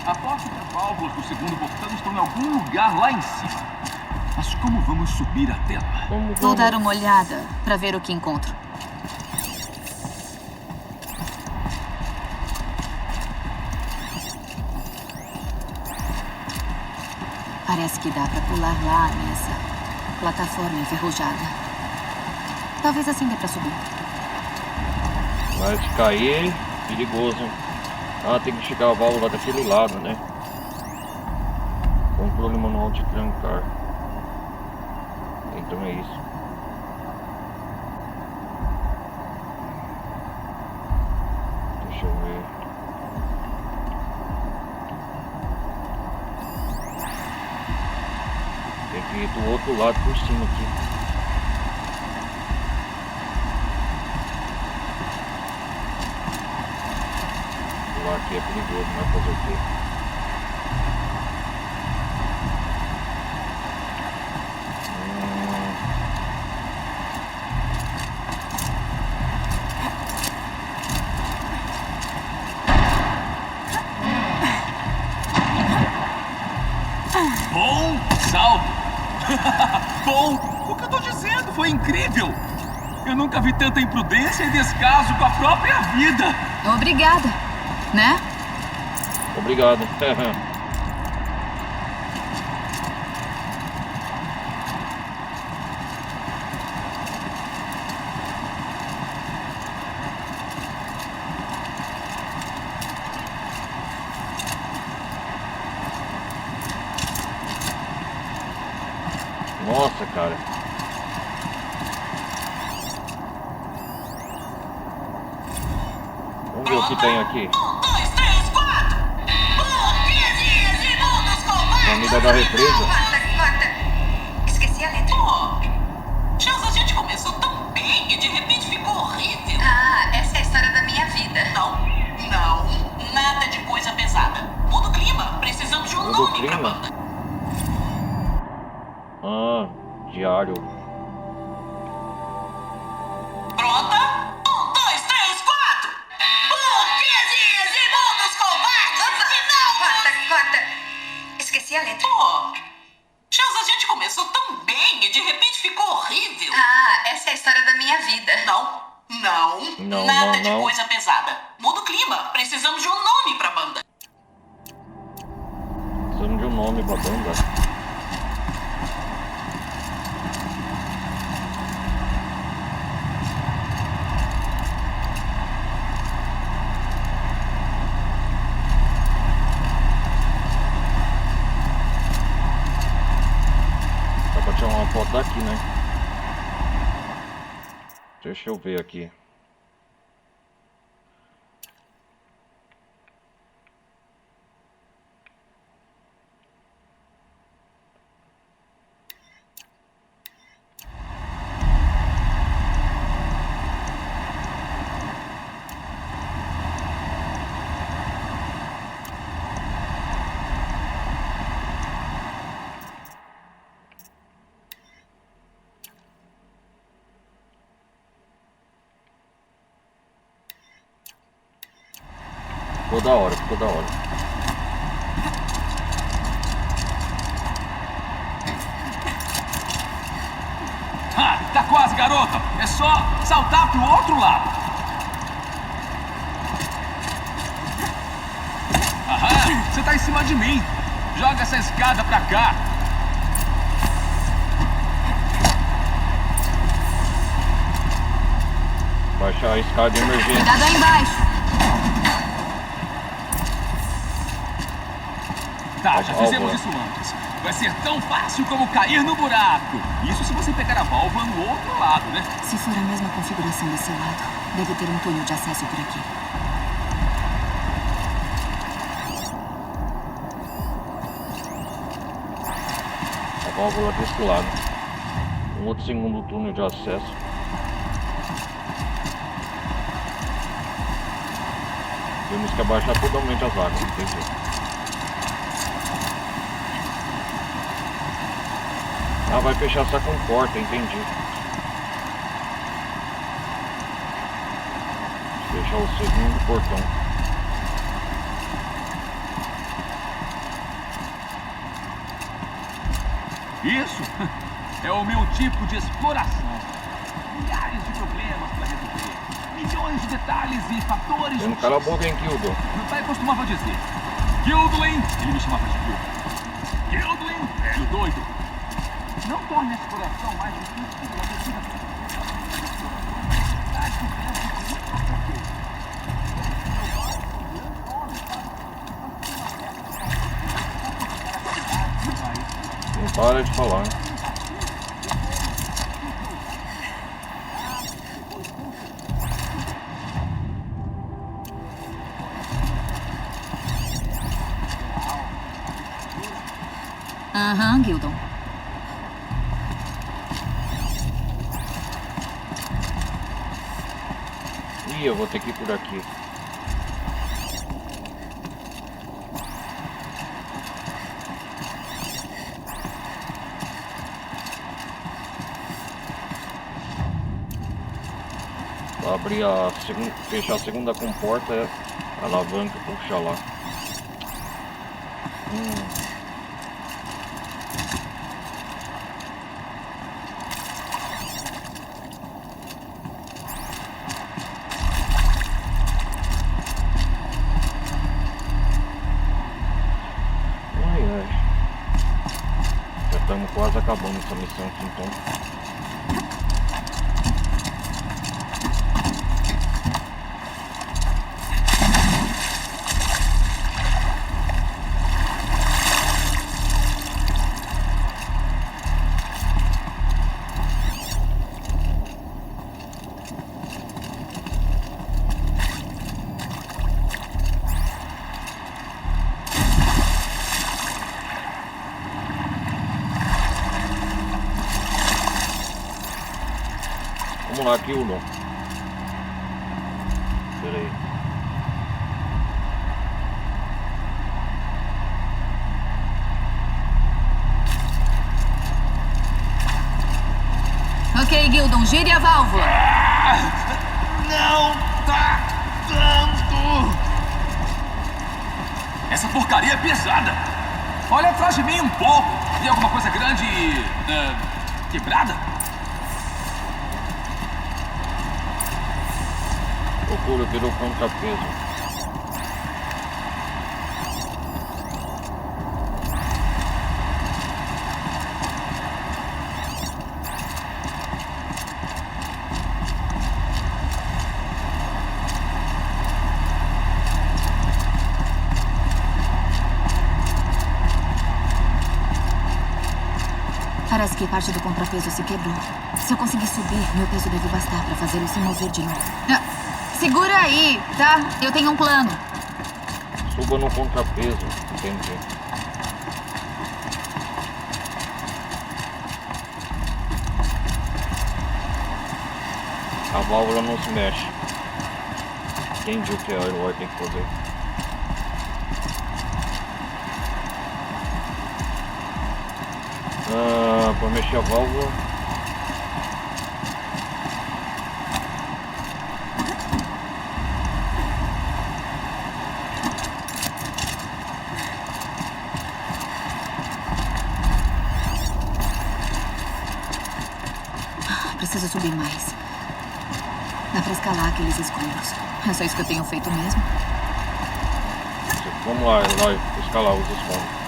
Aposto que as válvulas do segundo portão estão em algum lugar lá em cima. Mas como vamos subir até lá? Vou dar uma olhada para ver o que encontro. Parece que dá para pular lá nessa plataforma enferrujada. Talvez assim dê para subir. Mas cair, perigoso. Ah, tem que chegar a válvula daquele lado, né? Controle manual de trancar. Então é isso. Deixa eu ver. Tem que ir do outro lado por cima aqui. Pular aqui é perigoso, não vai fazer o quê? Bom salto! Bom, o que eu tô dizendo foi incrível! Eu nunca vi tanta imprudência e descaso com a própria vida! Obrigada, né? Obrigado. Nossa, cara. Vamos ver o que tem aqui. 1, 2, 3, 4. Burgueses imundos covardes. Comida da represa. Corta. Esqueci a letra. Pô, Chelsea, a gente começou tão bem e de repente ficou horrível. Ah, essa é a história da minha vida. Não, nada de coisa pesada. Muda o clima, precisamos de um Muda o nome pra clima? banda. Ah, diário. Pronta? 1, 2, 3, 4. Burgueses imundos covardes. Corta. Esqueci a letra. Pô, Chelsea, a gente começou tão bem e de repente ficou horrível. Ah, essa é a história da minha vida. Não, nada de coisa pesada. Muda o clima, precisamos de um nome pra banda. Precisamos de um nome pra banda. Dá pra tirar uma foto daqui, né? Deixa eu ver aqui. Ficou da hora, ficou da hora. Tá quase, garota! É só saltar pro outro lado. Aham, você tá em cima de mim. Joga essa escada pra cá. fechar a escada de emergência. Cuidado aí embaixo. Tá, já fizemos isso antes. Vai ser tão fácil como cair no buraco. Isso se você pegar a válvula no outro lado, né? Se for a mesma configuração desse lado, deve ter um túnel de acesso por aqui. A válvula desse lado. Um outro segundo túnel de acesso. Temos que abaixar totalmente as águas, entendi. Ah, vai fechar essa comporta, entendi. Fechar o segundo portão. Isso é o meu tipo de exploração. Milhares de problemas para resolver. Milhões de detalhes e fatores. Eu não cala a boca, hein, Gildon? Meu pai costumava dizer: Gildlin, ele me chamava de Gildlin. Gildlin, velho doido. Não torne a exploração mais difícil do que precisa. Não para de falar. Aham, Gildon. Ih, eu vou ter que ir por aqui. Pra abrir a segunda, fechar a segunda comporta, é a alavanca, puxar lá. Já estamos quase acabando essa missão aqui, então. Vamos lá, Gildon. Pera aí. Ok, Gildon, gire a válvula. Não tá dando! Essa porcaria é pesada! Olha atrás de mim um pouco. Tem alguma coisa grande quebrada? Procura pelo contrapeso. Parece que parte do contrapeso se quebrou. Se eu conseguir subir, meu peso deve bastar para fazê-lo se mover de novo. Segura aí, tá? Eu tenho um plano. Suba no contrapeso, entendi. A válvula não se mexe. Entendi o que a Eloy tem que fazer. Para mexer a válvula. Preciso subir mais. Dá pra escalar aqueles escuros. É só isso que eu tenho feito mesmo. Vamos lá, Eloy, escalar os escombros.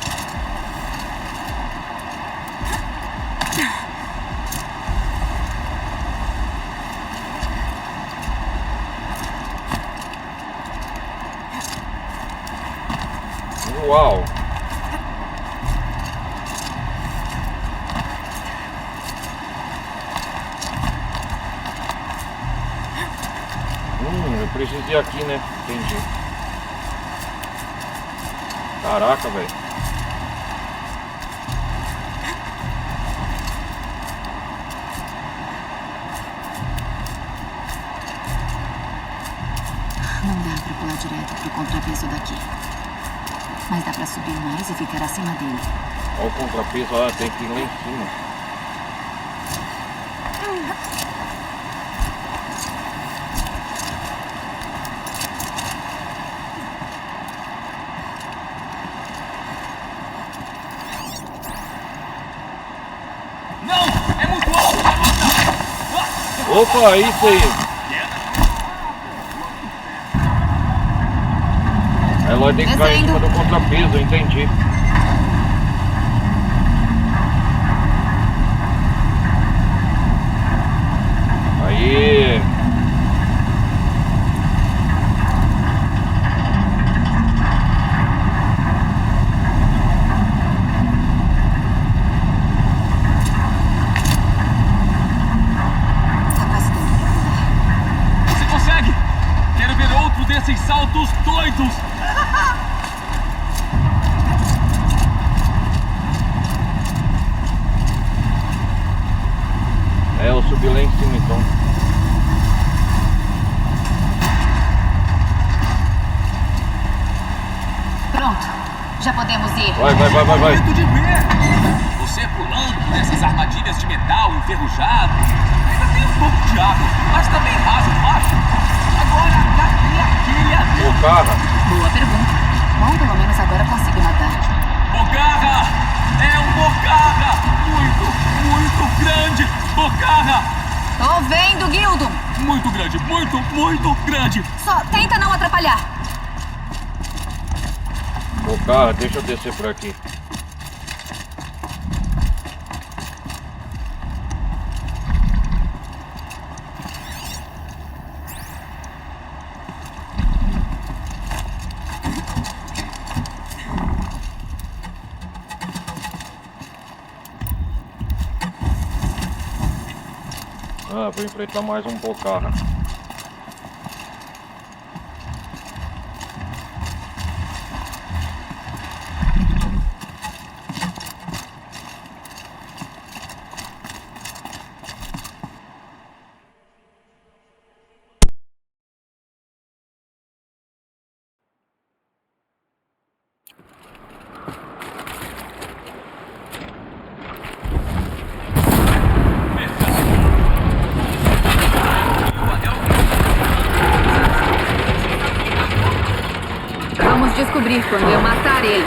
Uau! Eu preciso ir aqui, né? Entendi. Caraca, velho. Não dá pra pular direto pro contrapeso daqui. Mas dá pra subir mais e ficar acima dele. Olha o contrapeso, tem que ir lá em cima. Não! É muito alto, garota! Opa, isso aí. Ela tem que cair em cima do contrapeso, entendi. Aí. Tá quase dando pra pular. Você consegue! Quero ver outro desses saltos doidos! Eu subi lá em cima então. Pronto, já podemos ir. Vai. Bonito de ver! Você pulando por essas armadilhas de metal enferrujado. Ainda tem um pouco de água, mas tá bem raso, não acha? Agora, cadê aquele ali? Bocarra. Boa pergunta. Bom, pelo menos agora consigo nadar. Bocarra! É um bocarra! Muito grande! Bocarra! Tô vendo, Gildum. Muito grande, muito grande! Só tenta não atrapalhar. Bocarra, deixa eu descer por aqui. Vou enfrentar mais um bocarra. Vamos descobrir quando eu matar ele.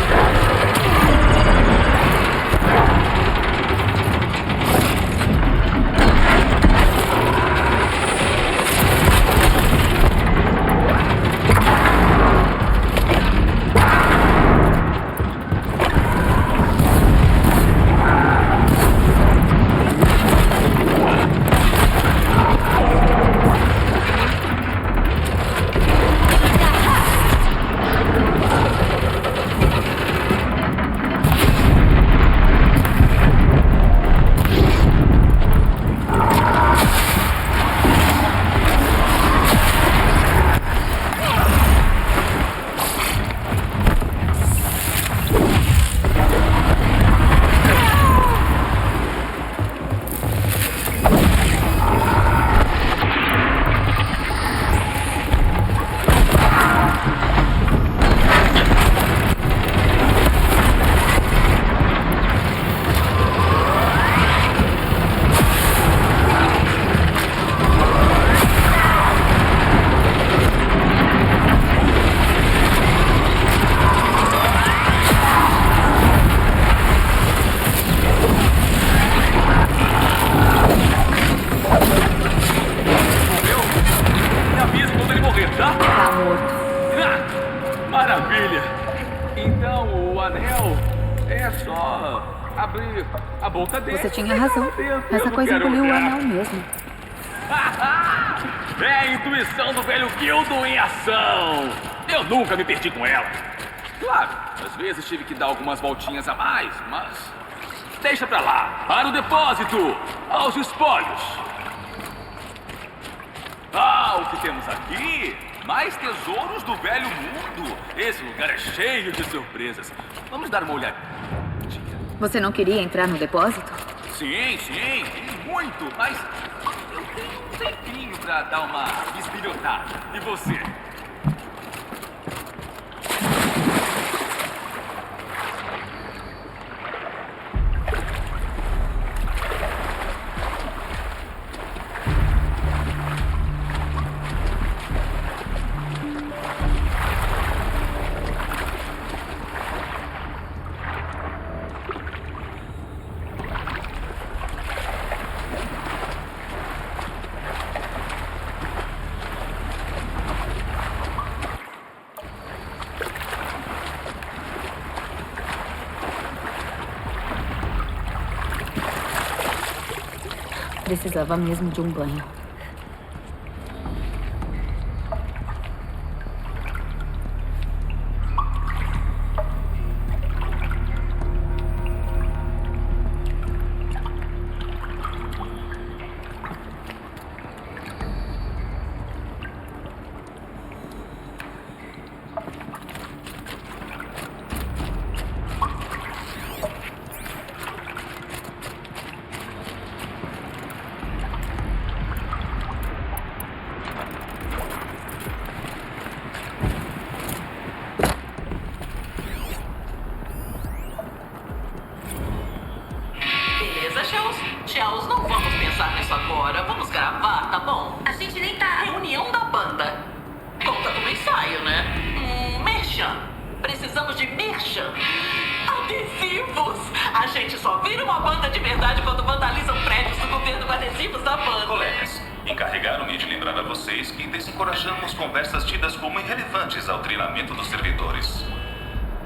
abrir a boca dele. Você tinha razão. Essa coisa engoliu o anel mesmo. É a intuição do velho Gildum em ação. Eu nunca me perdi com ela. Claro, Às vezes tive que dar algumas voltinhas a mais, mas... Deixa pra lá. Para o depósito. Aos espólios. Ah, o que temos aqui? Mais tesouros do velho mundo. Esse lugar é cheio de surpresas. Vamos dar uma olhada. Você não queria entrar no depósito? Sim, muito, mas eu tenho um tempinho pra dar uma bisbilhotada. E você? Precisava mesmo de um banho. Shells, não vamos pensar nisso agora. Vamos gravar, tá bom? A gente nem tá... Reunião da banda. Conta como ensaio, né? Merchan. Precisamos de merchan. Adesivos. A gente só vira uma banda de verdade quando vandalizam prédios do governo com adesivos da banda. Colegas, encarregaram-me de lembrar a vocês que desencorajamos conversas tidas como irrelevantes ao treinamento dos servidores.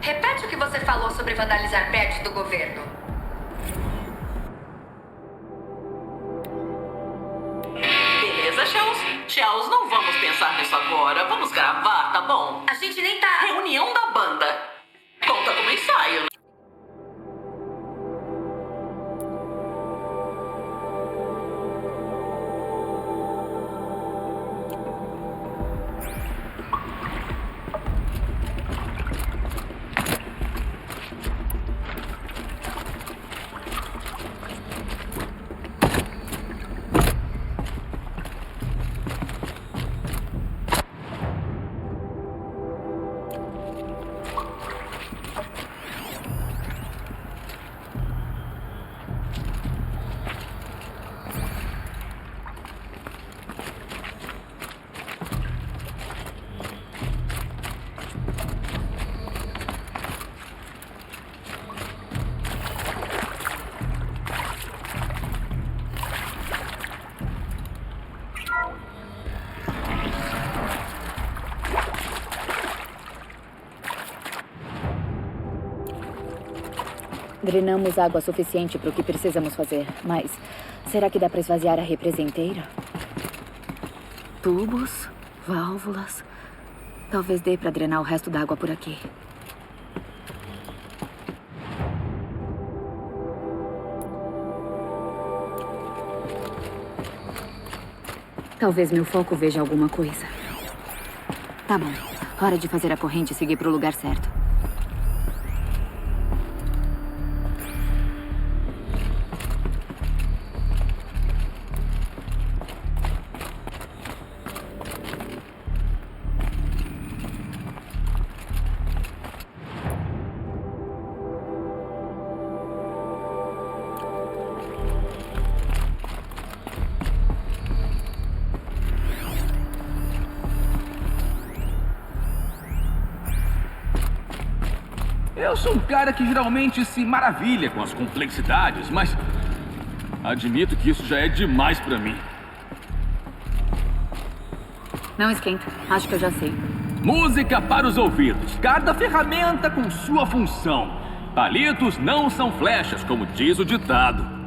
Repete o que você falou sobre vandalizar prédios do governo. Shells, não vamos pensar nisso agora. Vamos gravar, tá bom? A gente nem tá... Reunião da banda. Conta como ensaio, né? Drenamos água suficiente para o que precisamos fazer, mas será que dá para esvaziar a represa inteira? Tubos, válvulas... Talvez dê para drenar o resto da água por aqui. Talvez meu foco veja alguma coisa. Tá bom. Hora de fazer a corrente seguir para o lugar certo. Eu sou um cara que geralmente se maravilha com as complexidades, mas admito que isso já é demais pra mim. Não esquenta. Acho que eu já sei. Música para os ouvidos. Cada ferramenta com sua função. Palitos não são flechas, como diz o ditado.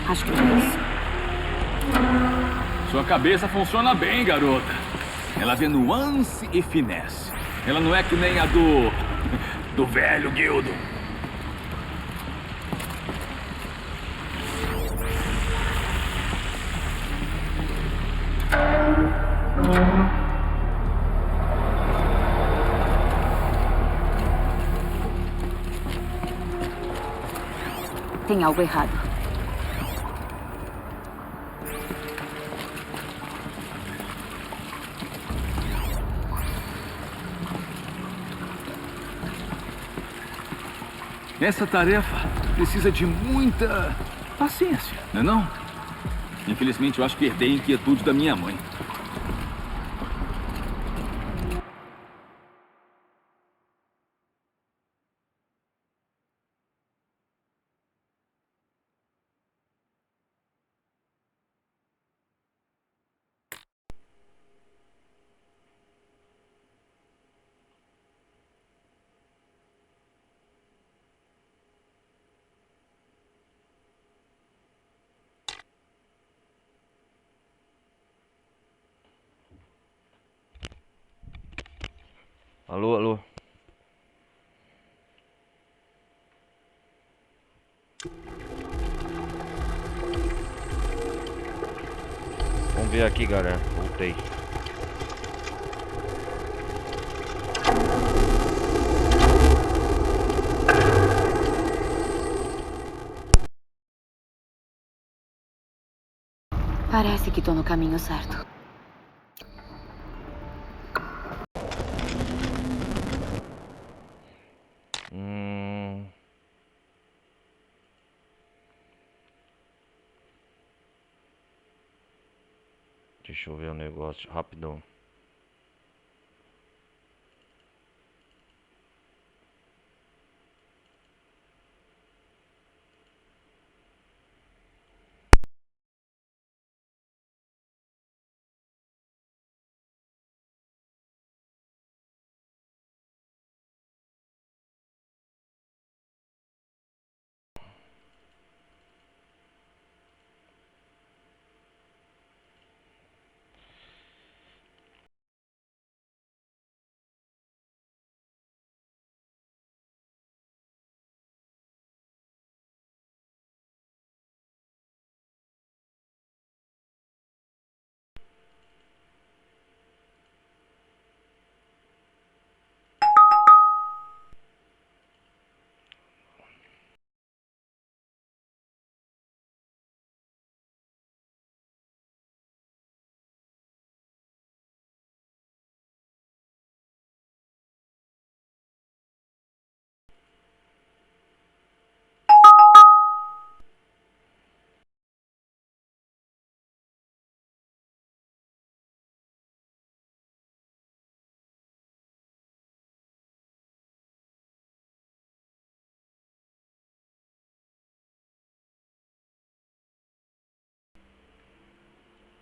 Acho que foi isso. Sua cabeça funciona bem, garota. Ela vê nuance e finesse. Ela não é que nem a do velho Guildo. Tem algo errado. Essa tarefa precisa de muita paciência, não é não? Infelizmente, eu acho que herdei a inquietude da minha mãe. Alô, alô. Vamos ver aqui, galera. Voltei. Parece que tô no caminho certo. Deixa eu ver o negócio rapidão.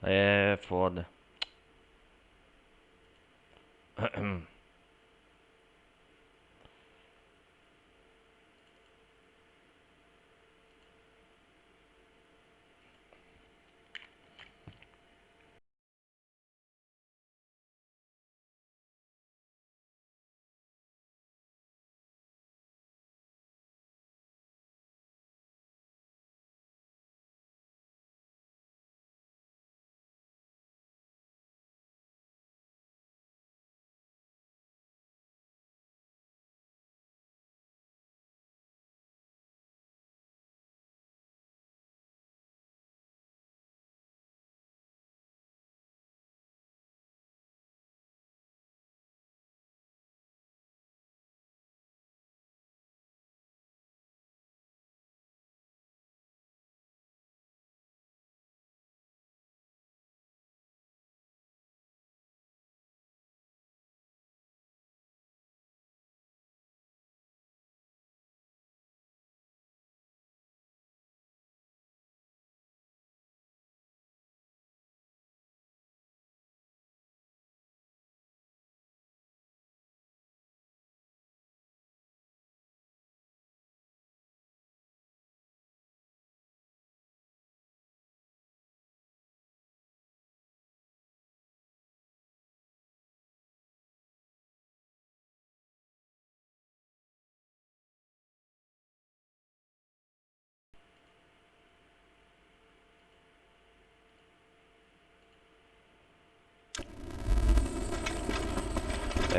É foda.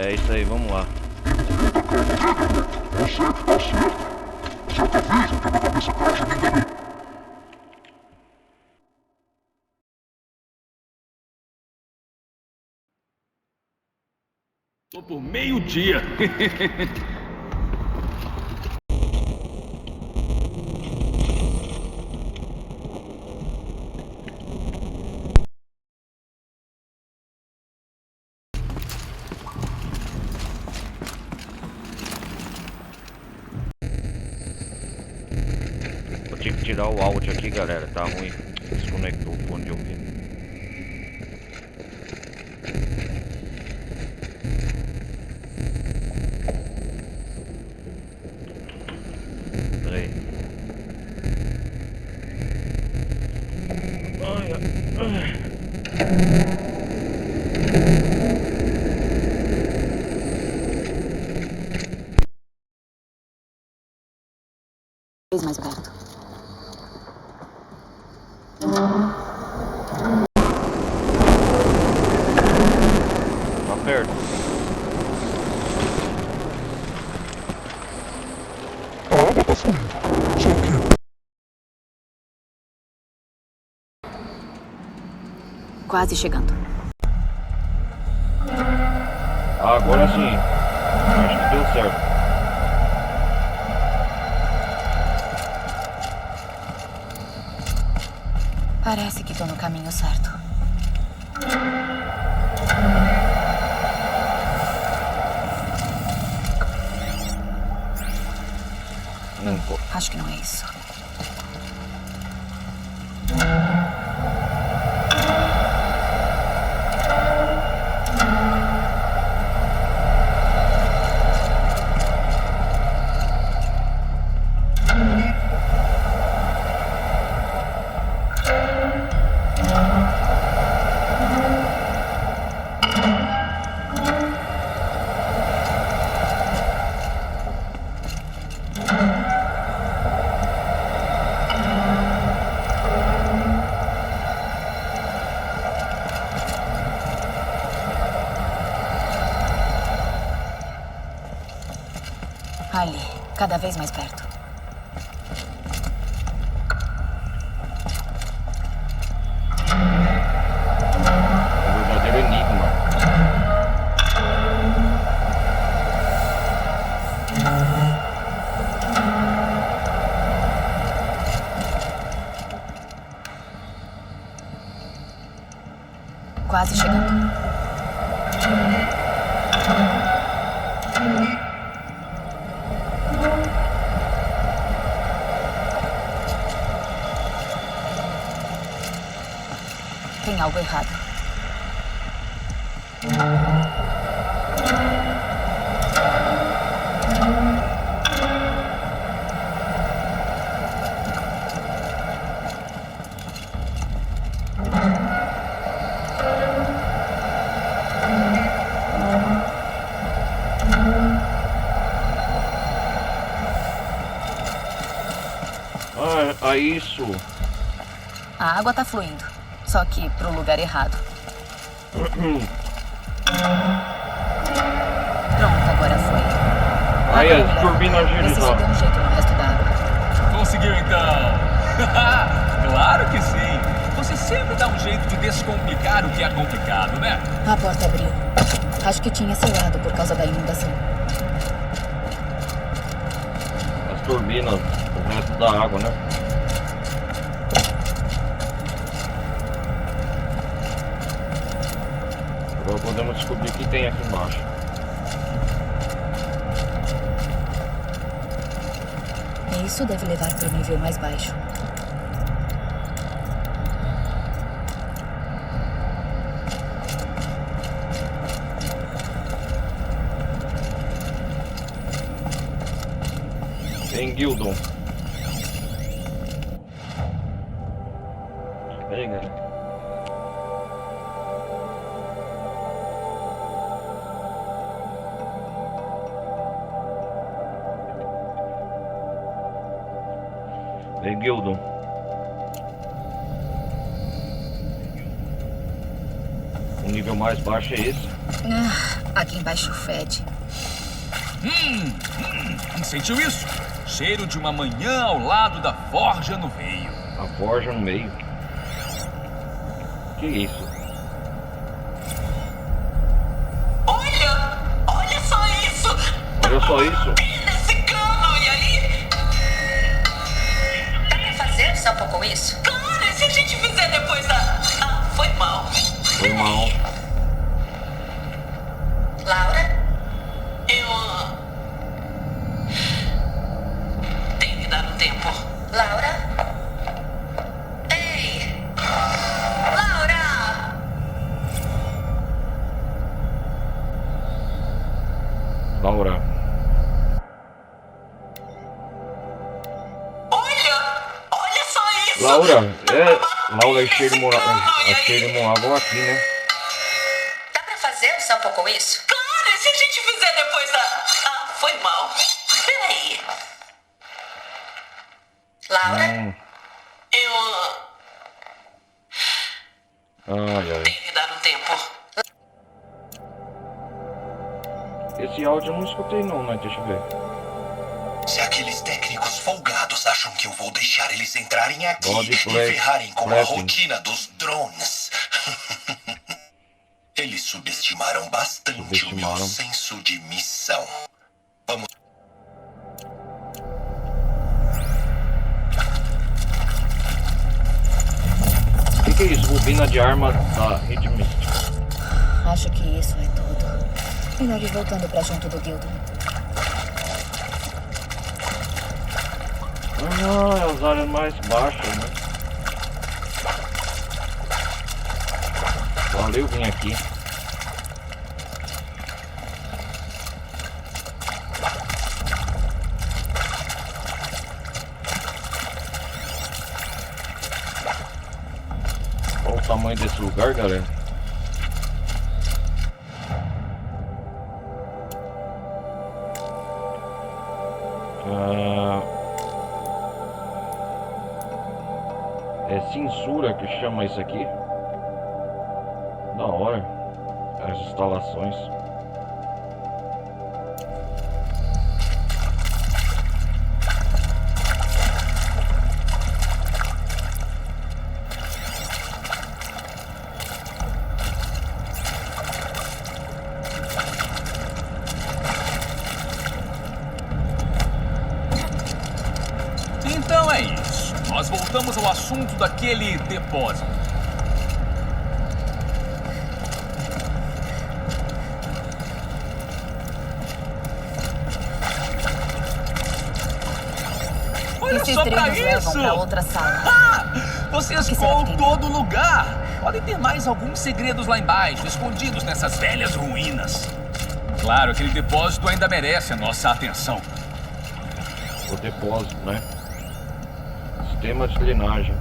É isso aí, vamos lá. Tô por meio-dia. Vou ter que tirar o áudio aqui, galera. Tá ruim. Desconectou o fone de ouvido. Peraí. Ai, ai. Mais perto. Tá perto. Quase chegando. Agora sim. Acho que deu certo. Parece que tô no caminho certo. Acho que não é isso. Ali, cada vez mais perto. Um verdadeiro enigma. Quase chegando. Tem algo errado. Ah, isso. A água tá fluindo, só que pro lugar errado. Pronto, agora foi. Aí as turbinas Vê se isso agilizadas. deu um jeito no resto da água. Conseguiu então? Claro que sim. Você sempre dá um jeito de descomplicar o que é complicado, né? A porta abriu. Acho que tinha selado por causa da inundação. As turbinas, o resto da água, né? Agora podemos descobrir o que tem aqui embaixo. Isso deve levar para o nível mais baixo. Tem Gildon. Peraí, galera. Vem, Gildon. O nível mais baixo é esse. Aqui embaixo fede. Sentiu isso? Cheiro de uma manhã ao lado da forja no meio. A forja no meio? Que isso? Olha só isso! Olha só isso! Nesse cano, e aí? Dá pra fazer só com isso? Claro, e se a gente fizer depois da... Ah, foi mal. Foi mal. Laura? Tenho que dar um tempo. Laura? Ei! Laura! Laura. Olha só isso! Laura, Laura e Cheiro moravam aqui, né? Dá pra fazer só com isso? Claro, e se a gente fizer depois da... Ah, foi mal. Peraí. Laura? Ai. Tenho que dar um tempo. Esse áudio eu não escutei não, né? Deixa eu ver. Se aqueles técnicos folgados acham que eu vou deixar eles entrarem aqui Body e play, ferrarem com a pressing. rotina dos drones. Eles subestimaram bastante o meu senso de missão. Vamos. O que é isso? Bobina de arma da Hit Mystic. Acho que isso é tudo. Melhor ir voltando pra junto do Gildon. Ah, as áreas mais baixas, né? Valeu vir aqui. Olha o tamanho desse lugar, galera. É censura que chama isso aqui. Da hora. As instalações. Então é isso. Nós voltamos ao assunto daquele depósito. Olha Esses só pra drenos levam isso! pra outra sala. Você O que será escou que tem todo lugar. Podem ter mais alguns segredos lá embaixo, escondidos nessas velhas ruínas. Claro, aquele depósito ainda merece a nossa atenção. O depósito, né? Sistema de drenagem.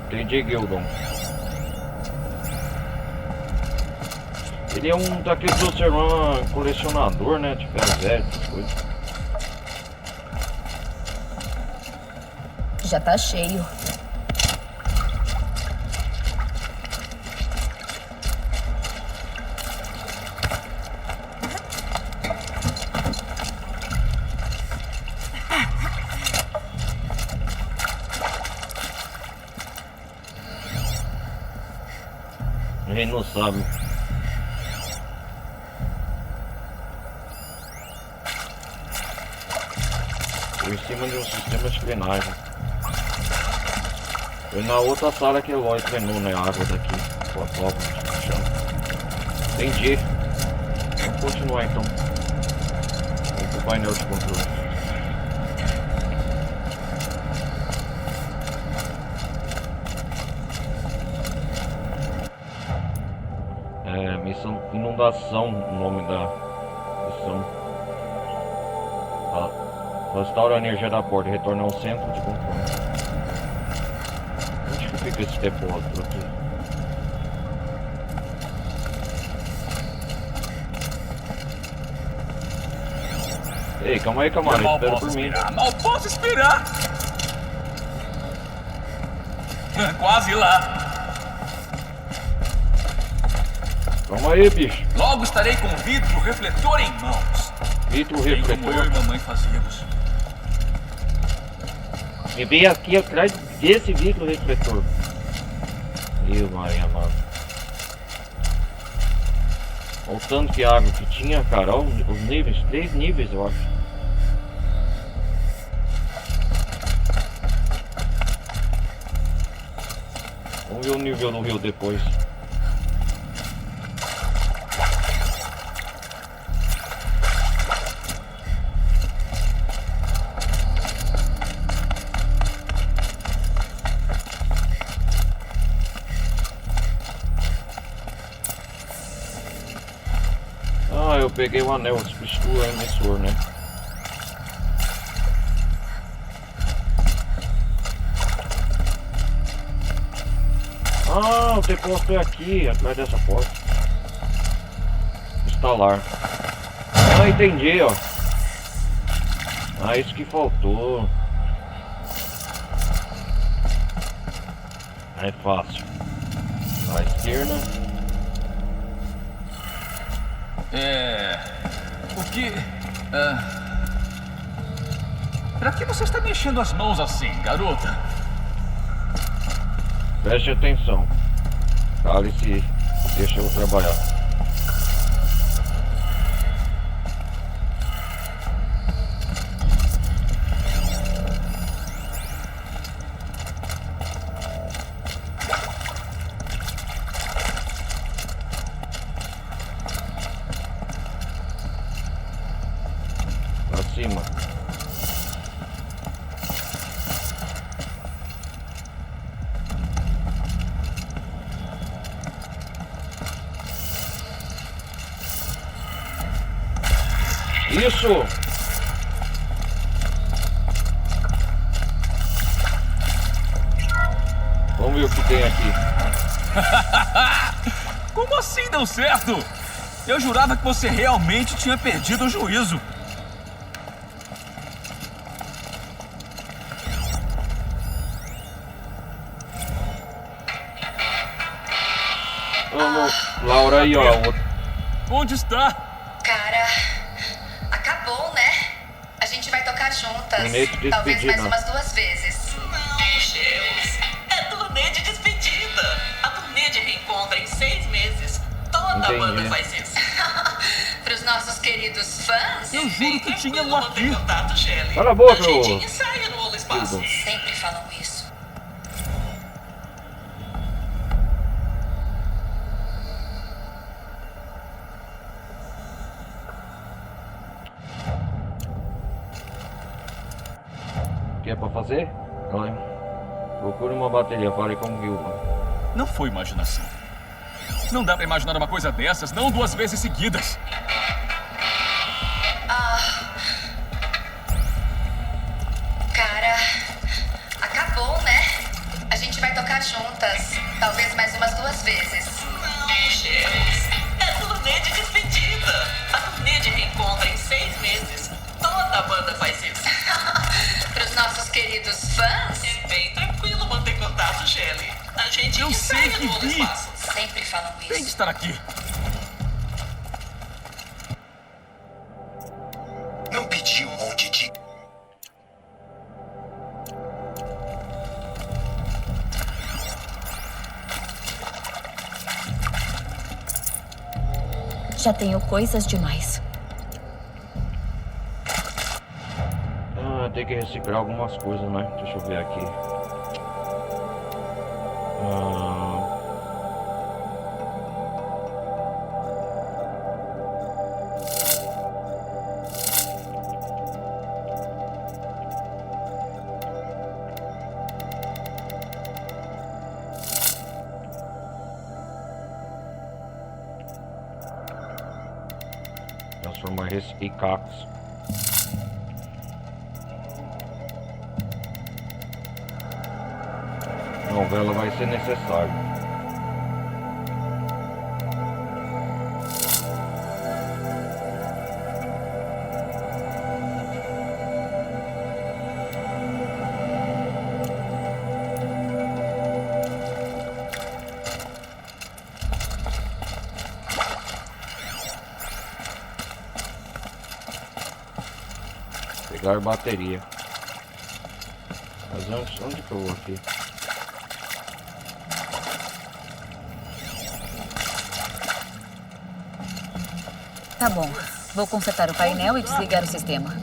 Entendi, Gildon. Ele é um daqueles do Servan colecionador, né? Tipo, essas coisas. Já tá cheio. A gente não sabe. Tô em cima de um sistema de drenagem. Foi na outra sala que o Eloy treinou, né? A água daqui. Com a prova no chão. Entendi. Vamos continuar então. Vamos pro painel de controle. Missão Inundação, o nome da missão. Restaura a energia da porta e retornar ao centro de controle. Onde que fica esse depósito aqui? Ei, calma aí, camarada, espera por mim. Mal posso esperar! Quase lá! Calma aí, bicho. Logo estarei com o vidro refletor em mãos. Vidro Bem como eu e refletor. mamãe fazíamos. Me vem aqui atrás desse vidro refletor. Meu Maria, mano. Olha o tanto de água que tinha, cara. Olha os níveis. 3 níveis, eu acho. Vamos ver o nível no rio depois. Ah, eu peguei o anel, substituo o emissor, né? Ah, o depósito é aqui, atrás dessa porta. Instalar. Ah, entendi, ó. Ah, isso que faltou. É fácil. À esquerda. O que... Pra que você está mexendo as mãos assim, garota? Preste atenção. Cale-se, deixa eu trabalhar. Pra cima. Isso! Vamos ver o que tem aqui. Como assim deu certo? Eu jurava que você realmente tinha perdido o juízo. Vamos, Laura aí, ó. Onde está? Cara, acabou, né? A gente vai tocar juntas. Minuto de Talvez mais despedida. umas 2 vezes. Não, Shells. É turnê de despedida. A turnê de reencontro em 6 meses. Toda Entendi. banda faz isso. Pros nossos queridos fãs, Eu juro que tinha um Tranquilo manter aqui. contato, Shelley. Cala a boca, A gente ô. ensaia no Holo Espaço. Tudo. sempre falam isso. O que é pra fazer? Olha. Procure uma bateria, fale com o Gilman. Não foi imaginação. Não dá pra imaginar uma coisa dessas, não 2 vezes seguidas. Cara, acabou, né? A gente vai tocar juntas. Talvez mais umas 2 vezes. Não, Shells. É turnê de despedida. A turnê de reencontro em 6 meses. Toda banda faz isso. Pros nossos queridos fãs, É bem tranquilo manter contato, Shelley. A gente Eu sei ensaia que no Holo vi. Espaço. sempre falam Tem que isso. estar aqui. Não pedi um monte de... Já tenho coisas demais. Ah, tem que reciclar algumas coisas, né? Deixa eu ver aqui. Ah, transformar em cacos. Novela vai ser necessário. Carregar bateria. Mas onde que eu vou aqui? Tá bom. Vou consertar o painel e desligar o sistema.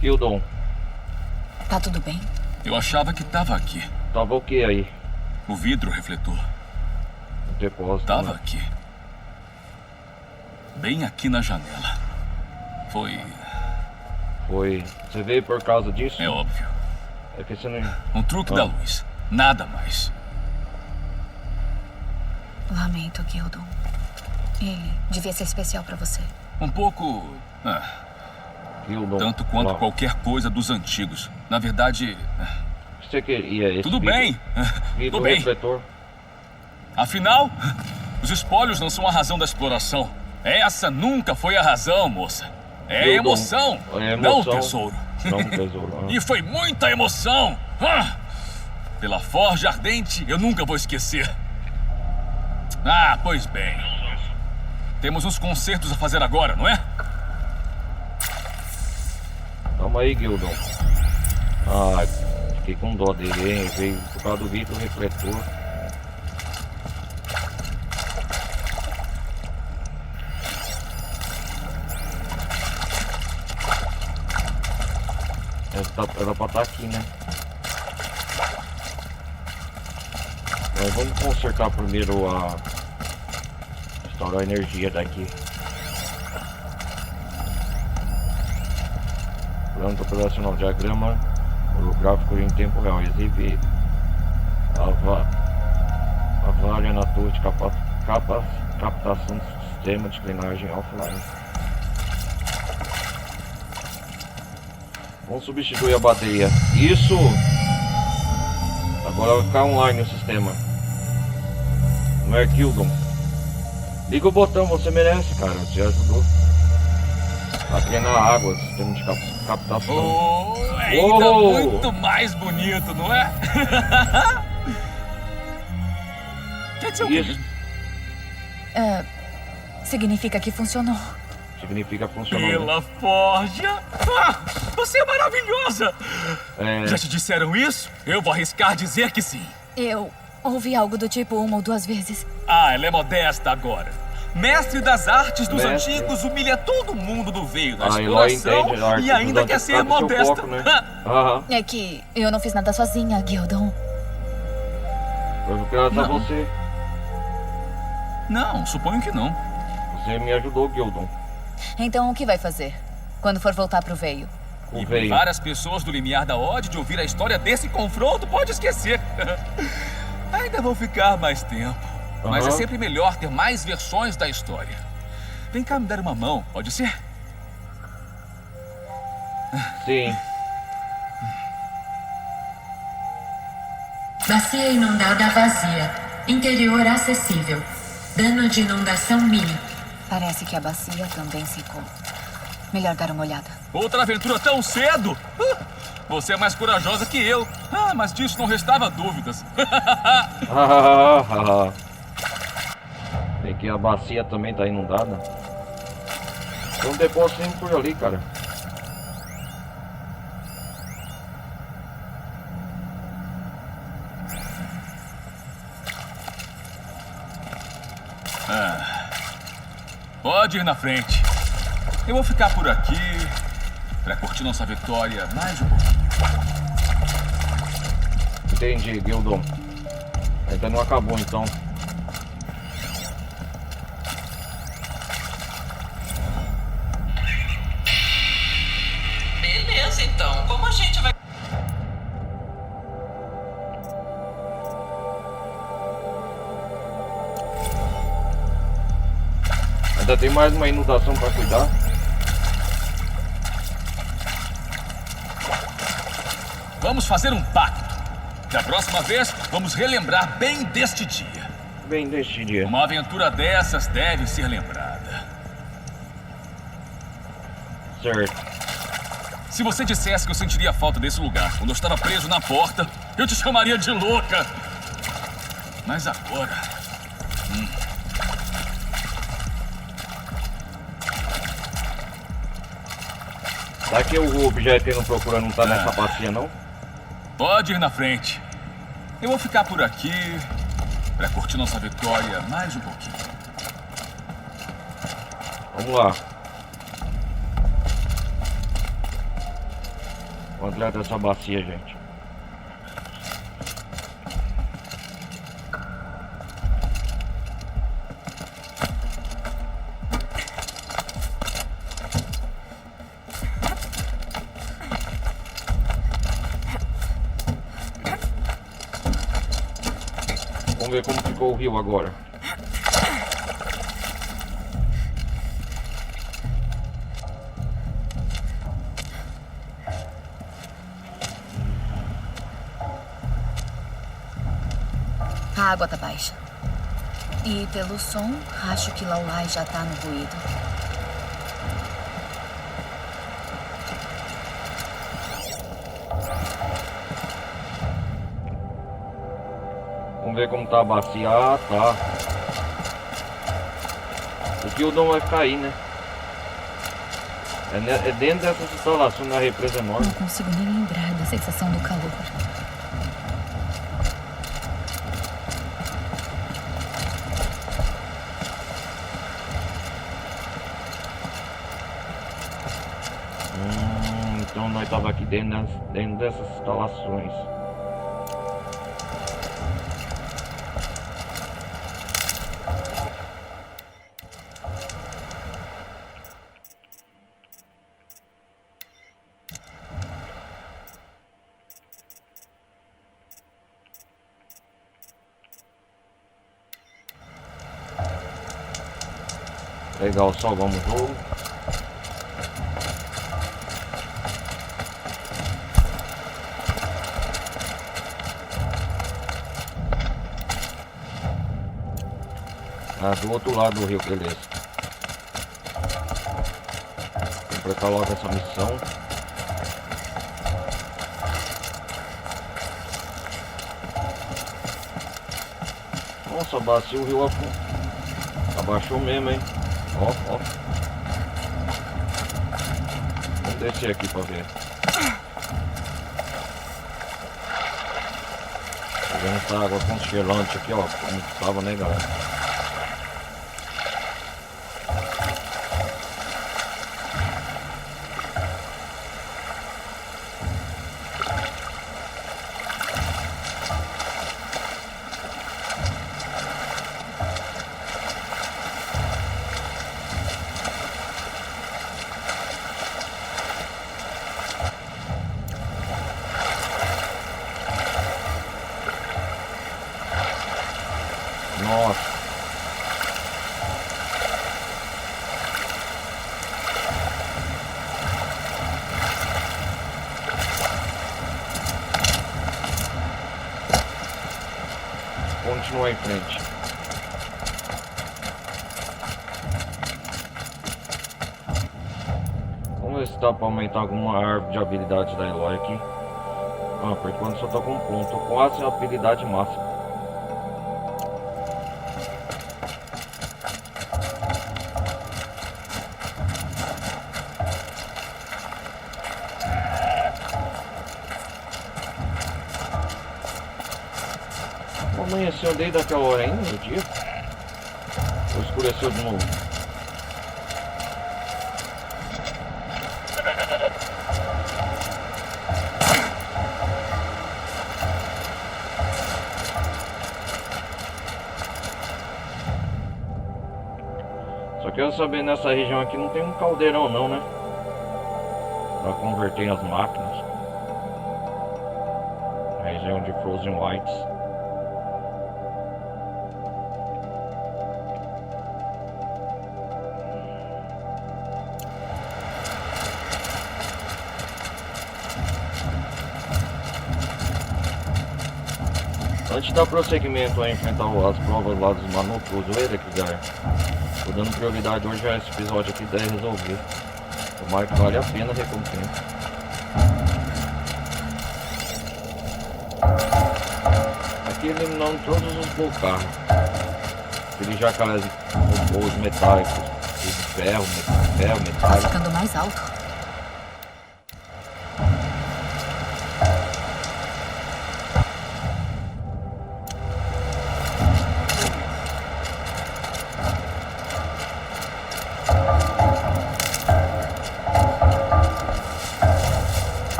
Gildon. Tá tudo bem? Eu achava que tava aqui. Tava o que aí? O vidro refletor. O depósito. Tava né? aqui. Bem aqui na janela. Foi. Você veio por causa disso? É óbvio. É que você não... Um truque da luz. Nada mais. Lamento, Gildon. Ele devia ser especial pra você. Um pouco... Gildon. tanto quanto qualquer coisa dos antigos. Na verdade... Você queria esse Tudo vidro? bem. Vidro Tudo bem. refletor. Afinal, os espólios não são a razão da exploração. Essa nunca foi a razão, moça. É Gildon, emoção, é não emoção, tesouro. Não tesouro. E foi muita emoção. Pela forja ardente, eu nunca vou esquecer. Pois bem. Temos uns concertos a fazer agora, não é? Calma aí, Gildon. Fiquei com dó dele, hein? Veio por causa do vidro refletor. Era pra estar aqui, né? Mas vamos consertar primeiro estourar a energia daqui. Plano operacional, diagrama holográfico em tempo real. Exibe a falha na torre de captação do sistema de clinagem offline. Vamos substituir a bateria. Isso! Agora vai ficar online o sistema. Não é, Gildon? Liga o botão, você merece, cara. Você ajudou a treinar água, sistema de captação. É ainda muito mais bonito, não é? Quer dizer o quê? Isso Significa que funcionou. significa funcionar. Pela forja. Você é maravilhosa! Já te disseram isso? Eu vou arriscar dizer que sim. Eu ouvi algo do tipo 1 ou 2 vezes. Ela é modesta agora. Mestre das artes dos antigos, humilha todo mundo do veio da exploração e ainda quer ser modesta. Pouco, né? É que eu não fiz nada sozinha, Gildon. Eu vou graças a você. Não, suponho que não. Você me ajudou, Gildon. Então o que vai fazer quando for voltar pro veio? E privar as pessoas do limiar da ode de ouvir a história desse confronto, pode esquecer. Ainda vou ficar mais tempo. Mas é sempre melhor ter mais versões da história. Vem cá me dar uma mão, pode ser? Sim. Bacia inundada vazia. Interior acessível. Dano de inundação mínimo. Parece que a bacia também secou. Melhor dar uma olhada. Outra aventura tão cedo? Você é mais corajosa que eu. Mas disso não restava dúvidas. Tem que a bacia também tá inundada. Tem um depósito sempre por ali, cara. Pode ir na frente. Eu vou ficar por aqui pra curtir nossa vitória mais um pouquinho. Entendi, Gildon. Ainda não acabou, então. Beleza, então. Como a gente vai... Ainda tem mais uma inundação para cuidar. Vamos fazer um pacto. Da próxima vez, vamos relembrar bem deste dia. Bem deste dia. Uma aventura dessas deve ser lembrada. Certo. Se você dissesse que eu sentiria falta desse lugar quando eu estava preso na porta, eu te chamaria de louca. Mas agora... Será que o objeto que ele não procura não tá nessa bacia, não? Pode ir na frente. Eu vou ficar por aqui pra curtir nossa vitória mais um pouquinho. Vamos lá. Quanto é dessa bacia, gente? Vamos ver como ficou o rio agora. A água tá baixa. E pelo som, acho que Laulai já tá no ruído. Vamos ver como tá a bacia. Ah, tá. O Gildon vai ficar aí, né? É dentro dessas instalações da represa enorme. Não consigo nem lembrar da sensação do calor. Então nós tava aqui dentro dessas instalações. Legal, salvamos o jogo. Ah, do outro lado do rio, beleza. Vou completar logo essa missão. Nossa, bacia, o rio abaixou mesmo, hein? Ó, ó. Vamos descer aqui pra ver. Tô vendo essa água congelante aqui, ó. Como estava, né, galera? Nossa. Continua em frente. Vamos ver se dá pra aumentar alguma árvore de habilidade da Eloy aqui. Ah, por enquanto só tô com um ponto. Tô quase a habilidade máxima. Amanheceu desde aquela hora ainda no dia? Ou escureceu de novo? Só quero saber, nessa região aqui não tem um caldeirão não, né? Pra converter as máquinas. A região de Frozen Whites. Antes de dar prosseguimento a enfrentar as provas lá dos Manopus, o Eric, galera, tô dando prioridade hoje a esse episódio aqui de resolver. Tomara que vale a pena a recompensa. Aqui eliminando todos os Volcarros. Aqueles jacarés robôs metálicos, de ferro, Tá metálico. ficando mais alto.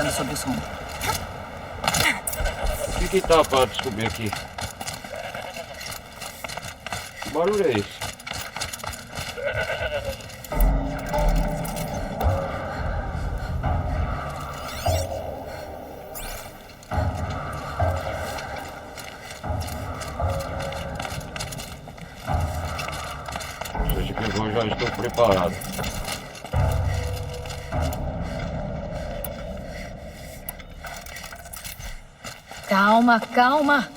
controle sobre o som. O que tá pra descobrir aqui? Que barulho é esse? Seja que eu já estou preparado. Calma, calma.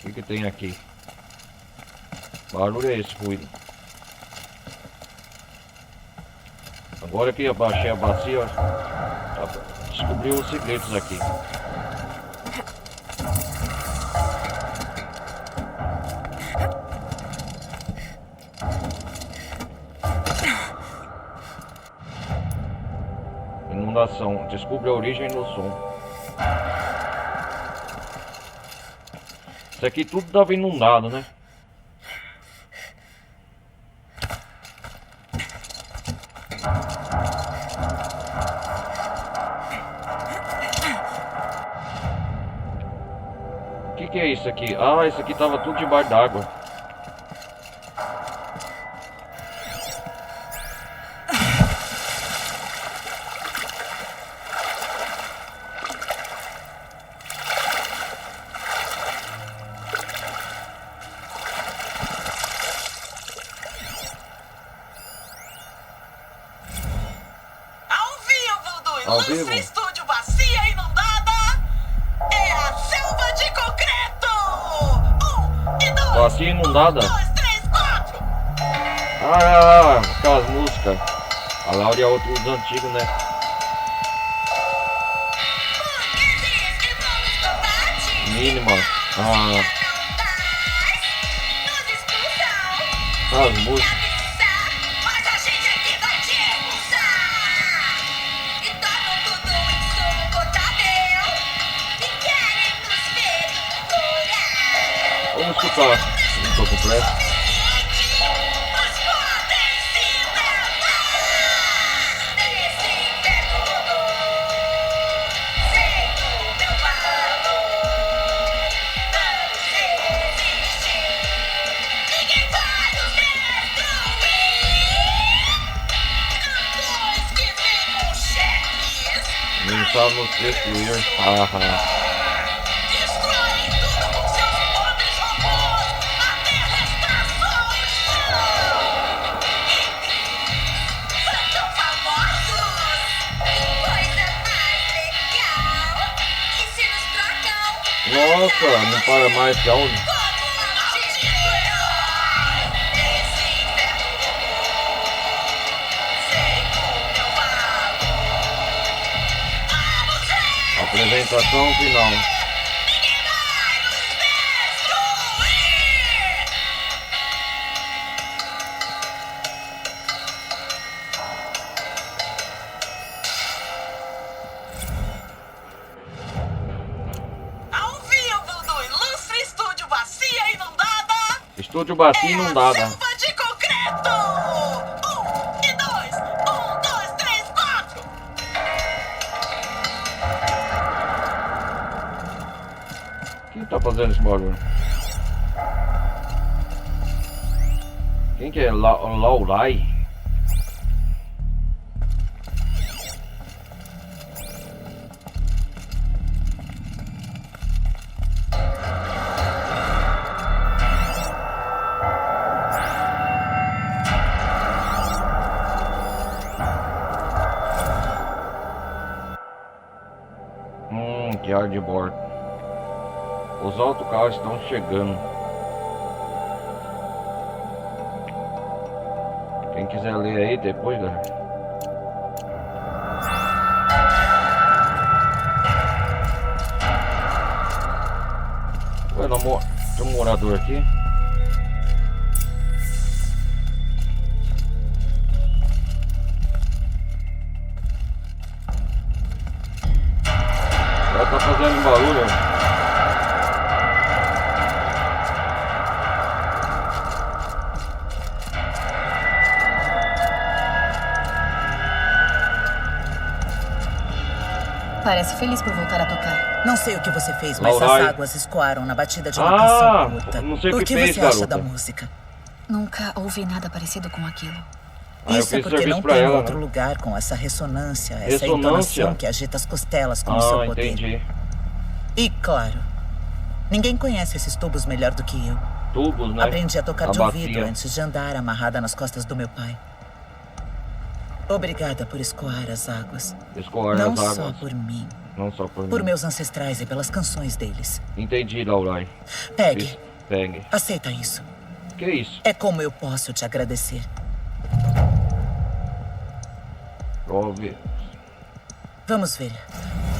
O que tem aqui? Barulho é esse, ruído. Agora que eu baixei a bacia, descobri os segredos aqui. Inundação. Descubra a origem do som. Isso aqui tudo estava inundado, né? O que é isso aqui? Ah, isso aqui estava tudo debaixo d'água. Ao vivo? Estúdio Bacia Inundada é a selva de concreto! 1 e 2. Bacia Inundada? 1, 2, 3, 4. Aquelas músicas. A Laura é outro dos antigos, né? Mínima. As músicas. Vamos escutar. Não tô com pressa. Pensar nos destruir. Nossa, não para mais que aonde? Apresentação final. Ao vivo do Ilustre Estúdio Bacia Inundada. Estúdio Bacia Inundada. Selva de concreto. 1 e 2. 1, 2, 3, 4. Quem tá fazendo esse barulho? Quem que é Laurai? Que ar de bordo. Os autocarros estão chegando. Quem quiser ler aí depois, galera. Tem um morador aqui. Ela tá fazendo barulho. Parece feliz por voltar a tocar. Não sei o que você fez, mas Laurai. as águas escoaram na batida de uma canção curta. Não sei O o que fez, você acha garota. da música? Nunca ouvi nada parecido com aquilo. Eu Isso é fiz porque serviço não pra tem ela, outro né? lugar com essa ressonância, essa Ressonância? entonação que agita as costelas como seu poder. Entendi. E claro, ninguém conhece esses tubos melhor do que eu. Tubos, né? Aprendi a tocar A de ouvido bacia. antes de andar amarrada nas costas do meu pai. Obrigada por escoar as águas. Escoar Não as só águas. por mim, Não só por por mim. meus ancestrais e pelas canções deles. Entendi, Laurai. Pegue, Pegue. aceita isso. Que isso? É como eu posso te agradecer. Prove. Vamos ver.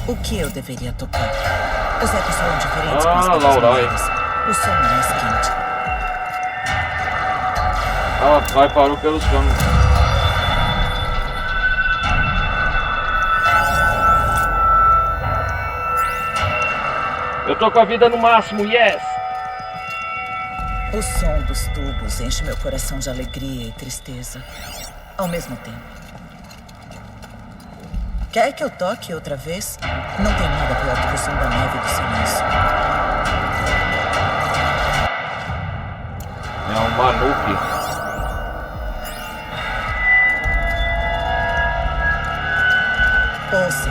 O que eu deveria tocar? Os ecos soam diferentes com as coisas Laurai. menores. O som é mais quente. Ela vai parou pelos canos. Eu tô com a vida no máximo, yes! O som dos tubos enche meu coração de alegria e tristeza ao mesmo tempo. Quer que eu toque outra vez? Não tem nada pior do que o som da neve e do silêncio. É um Manuki. Ouça,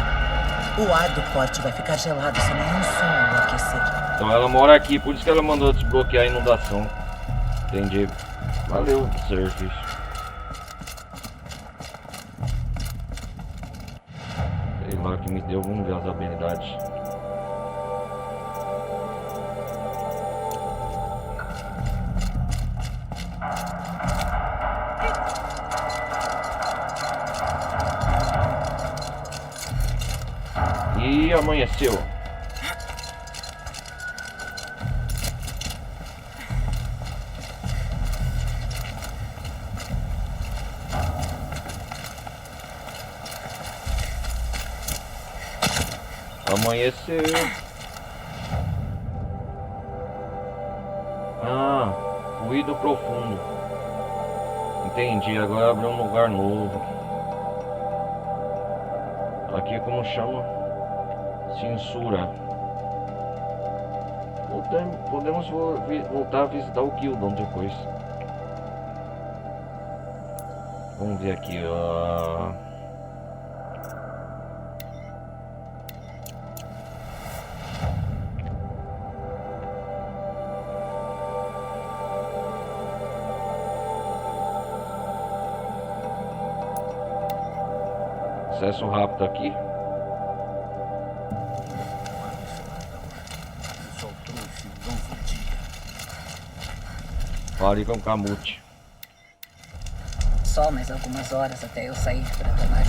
o ar do corte vai ficar gelado se nenhum som o aquecer. Então ela mora aqui, por isso que ela mandou desbloquear a inundação. Entendi. Valeu, serviço. Sei lá que me deu, vamos ver as habilidades. E amanheceu. Amanheceu. Ah, ruído profundo. Entendi, agora abriu um lugar novo. Aqui como chama? Censura. Podemos voltar a visitar o Gildon depois. Vamos ver aqui, acesso rápido aqui. Fale com o Camute. Só mais algumas horas até eu sair para tomar.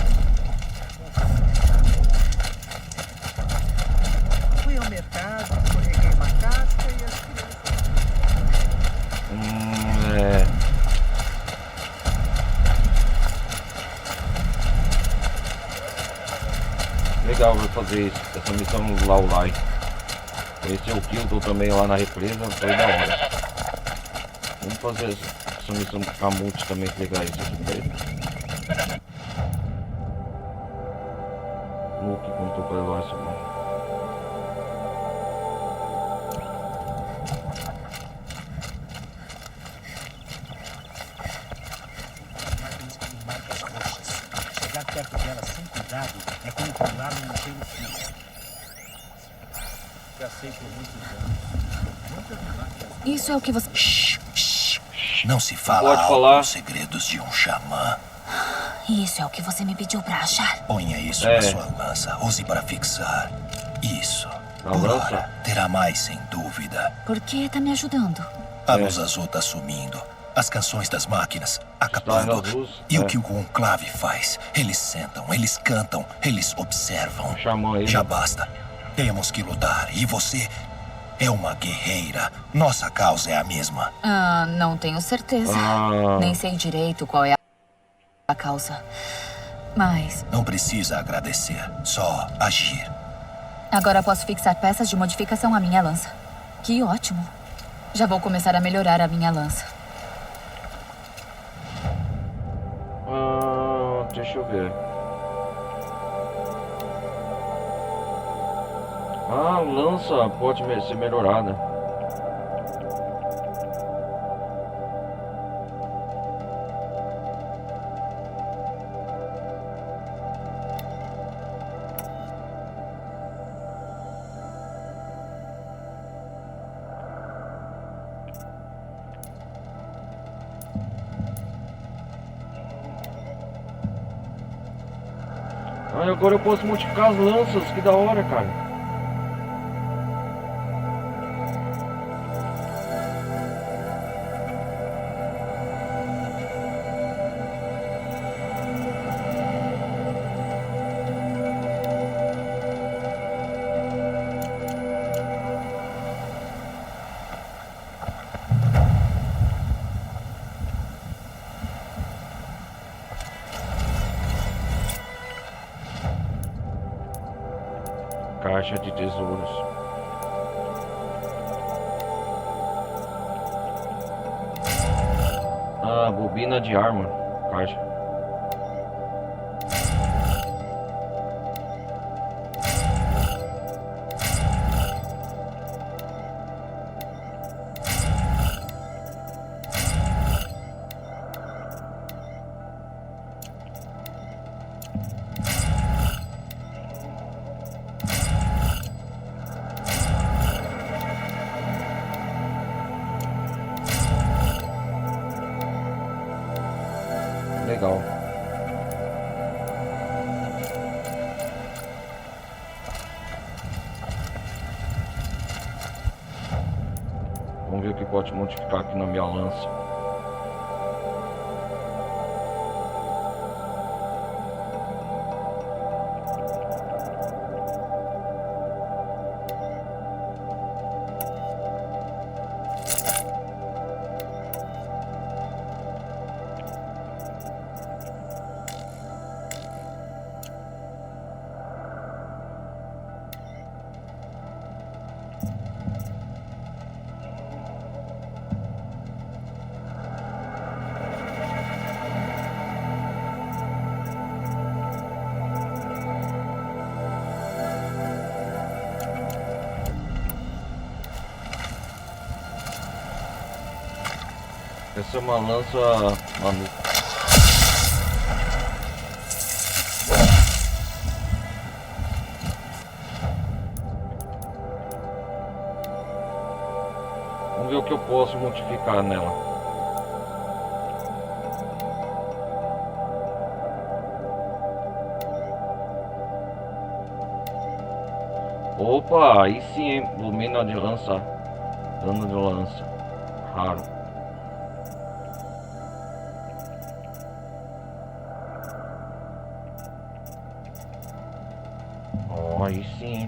Fui ao mercado, escorreguei uma casca e as crianças... Legal, vou fazer isso, essa missão no Laurai. Conhecer o Gildon também lá na represa, foi da hora. Vamos fazer essa missão do Camute também, pegar isso aqui. Luke contou pra eu isso aqui. marcas roxas. Chegar perto delas sem cuidado é como pular num pelo fio. Já sei por muitos anos. Isso é o que você... Não se fala Pode alto falar. os segredos de um xamã. Isso é o que você me pediu pra achar. Ponha isso É. na sua lança. Use para fixar. Isso. Na Por lança? hora, terá mais sem dúvida. Por que tá me ajudando? A luz azul tá sumindo. As canções das máquinas acabando. Está na luz, E o é. que o conclave faz? Eles sentam, eles cantam, eles observam. O xamã aí. Já basta. Temos que lutar. E você é uma guerreira. Nossa causa é a mesma. Não tenho certeza. Nem sei direito qual é a causa. Mas Não precisa agradecer, só agir. agora posso fixar peças de modificação à minha lança. Que ótimo. Já vou começar a melhorar a minha lança. Deixa eu ver. A lança pode ser melhorada. Agora eu posso modificar as lanças, que da hora, cara. Caixa de tesouros. Bobina de arma. Caixa. Legal. Vamos ver o que pode modificar aqui na minha lança. Essa é uma lança manufa. Vamos ver o que eu posso modificar nela. Opa, aí sim, hein? Lumina de lança. Dano de lança. Raro. Aí sim.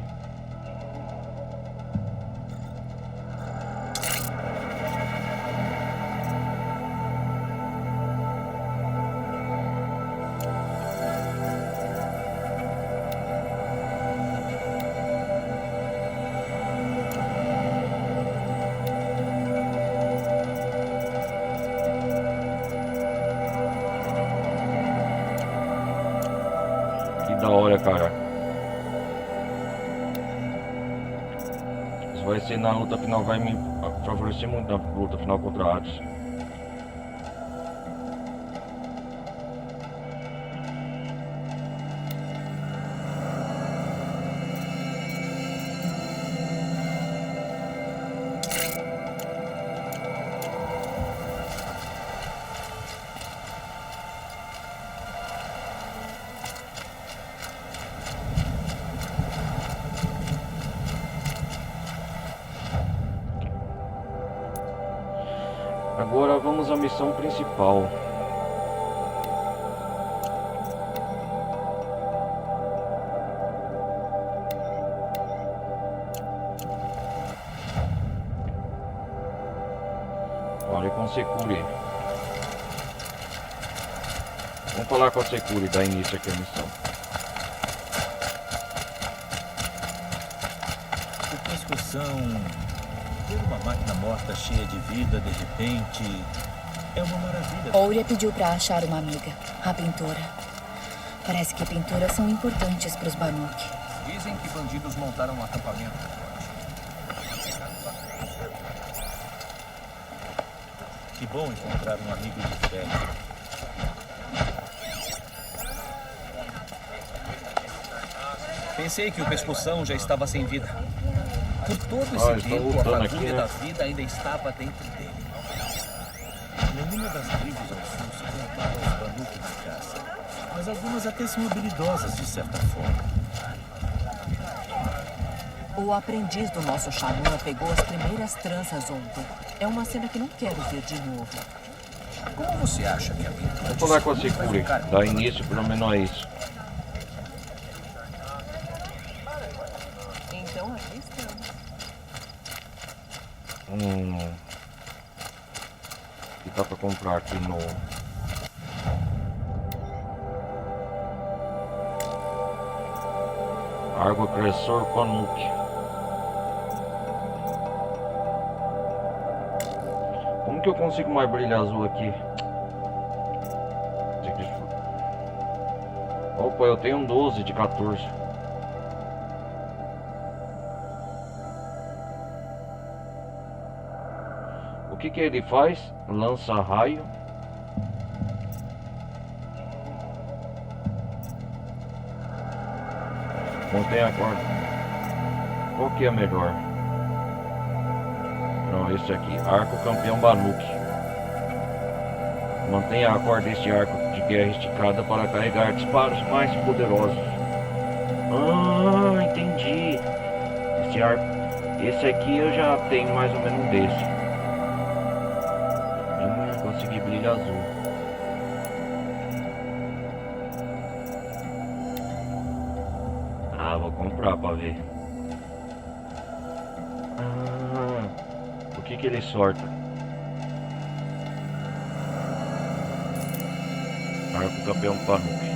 Que da hora, cara. Vai ser na luta final, vai me favorecer muito na luta final contra a Hades. Agora vamos à missão principal. Falei com a Securi. Vamos falar com a Securi, dar início aqui à missão. O pescoção... Ter uma máquina morta cheia de vida, de repente... É uma maravilha. Ouria pediu pra achar uma amiga, a pintora. Parece que pinturas são importantes pros Banuk. Dizem que bandidos montaram um acampamento. Que bom encontrar um amigo de fé. Pensei que o pescoção já estava sem vida. Por todo esse tempo, a fagulha da vida ainda estava dentro dele. Nenhuma das tribos ao sul se compara aos Banuk de caça, mas algumas até são habilidosas de certa forma. O aprendiz do nosso xamã pegou as primeiras tranças ontem. É uma cena que não quero ver de novo. Como você acha que a pintura... Vamos falar com a Securi, dar início pelo menos a isso. Então aqui estamos. O que dá pra comprar aqui no... Argo Agressor Banuk. Como que eu consigo mais brilho azul aqui? Opa, eu tenho um 12 de 14. O que ele faz? Lança raio. Mantém a corda. Qual que é melhor? Não, esse aqui. Arco Campeão Banuk. Mantenha a corda deste arco de guerra esticada para carregar disparos mais poderosos. Ah, entendi. Esse arco. Esse aqui eu já tenho mais ou menos um desse. Consegui brilho azul. Ah, vou comprar pra ver. O que ele sorta? Arco Campeão Banuk.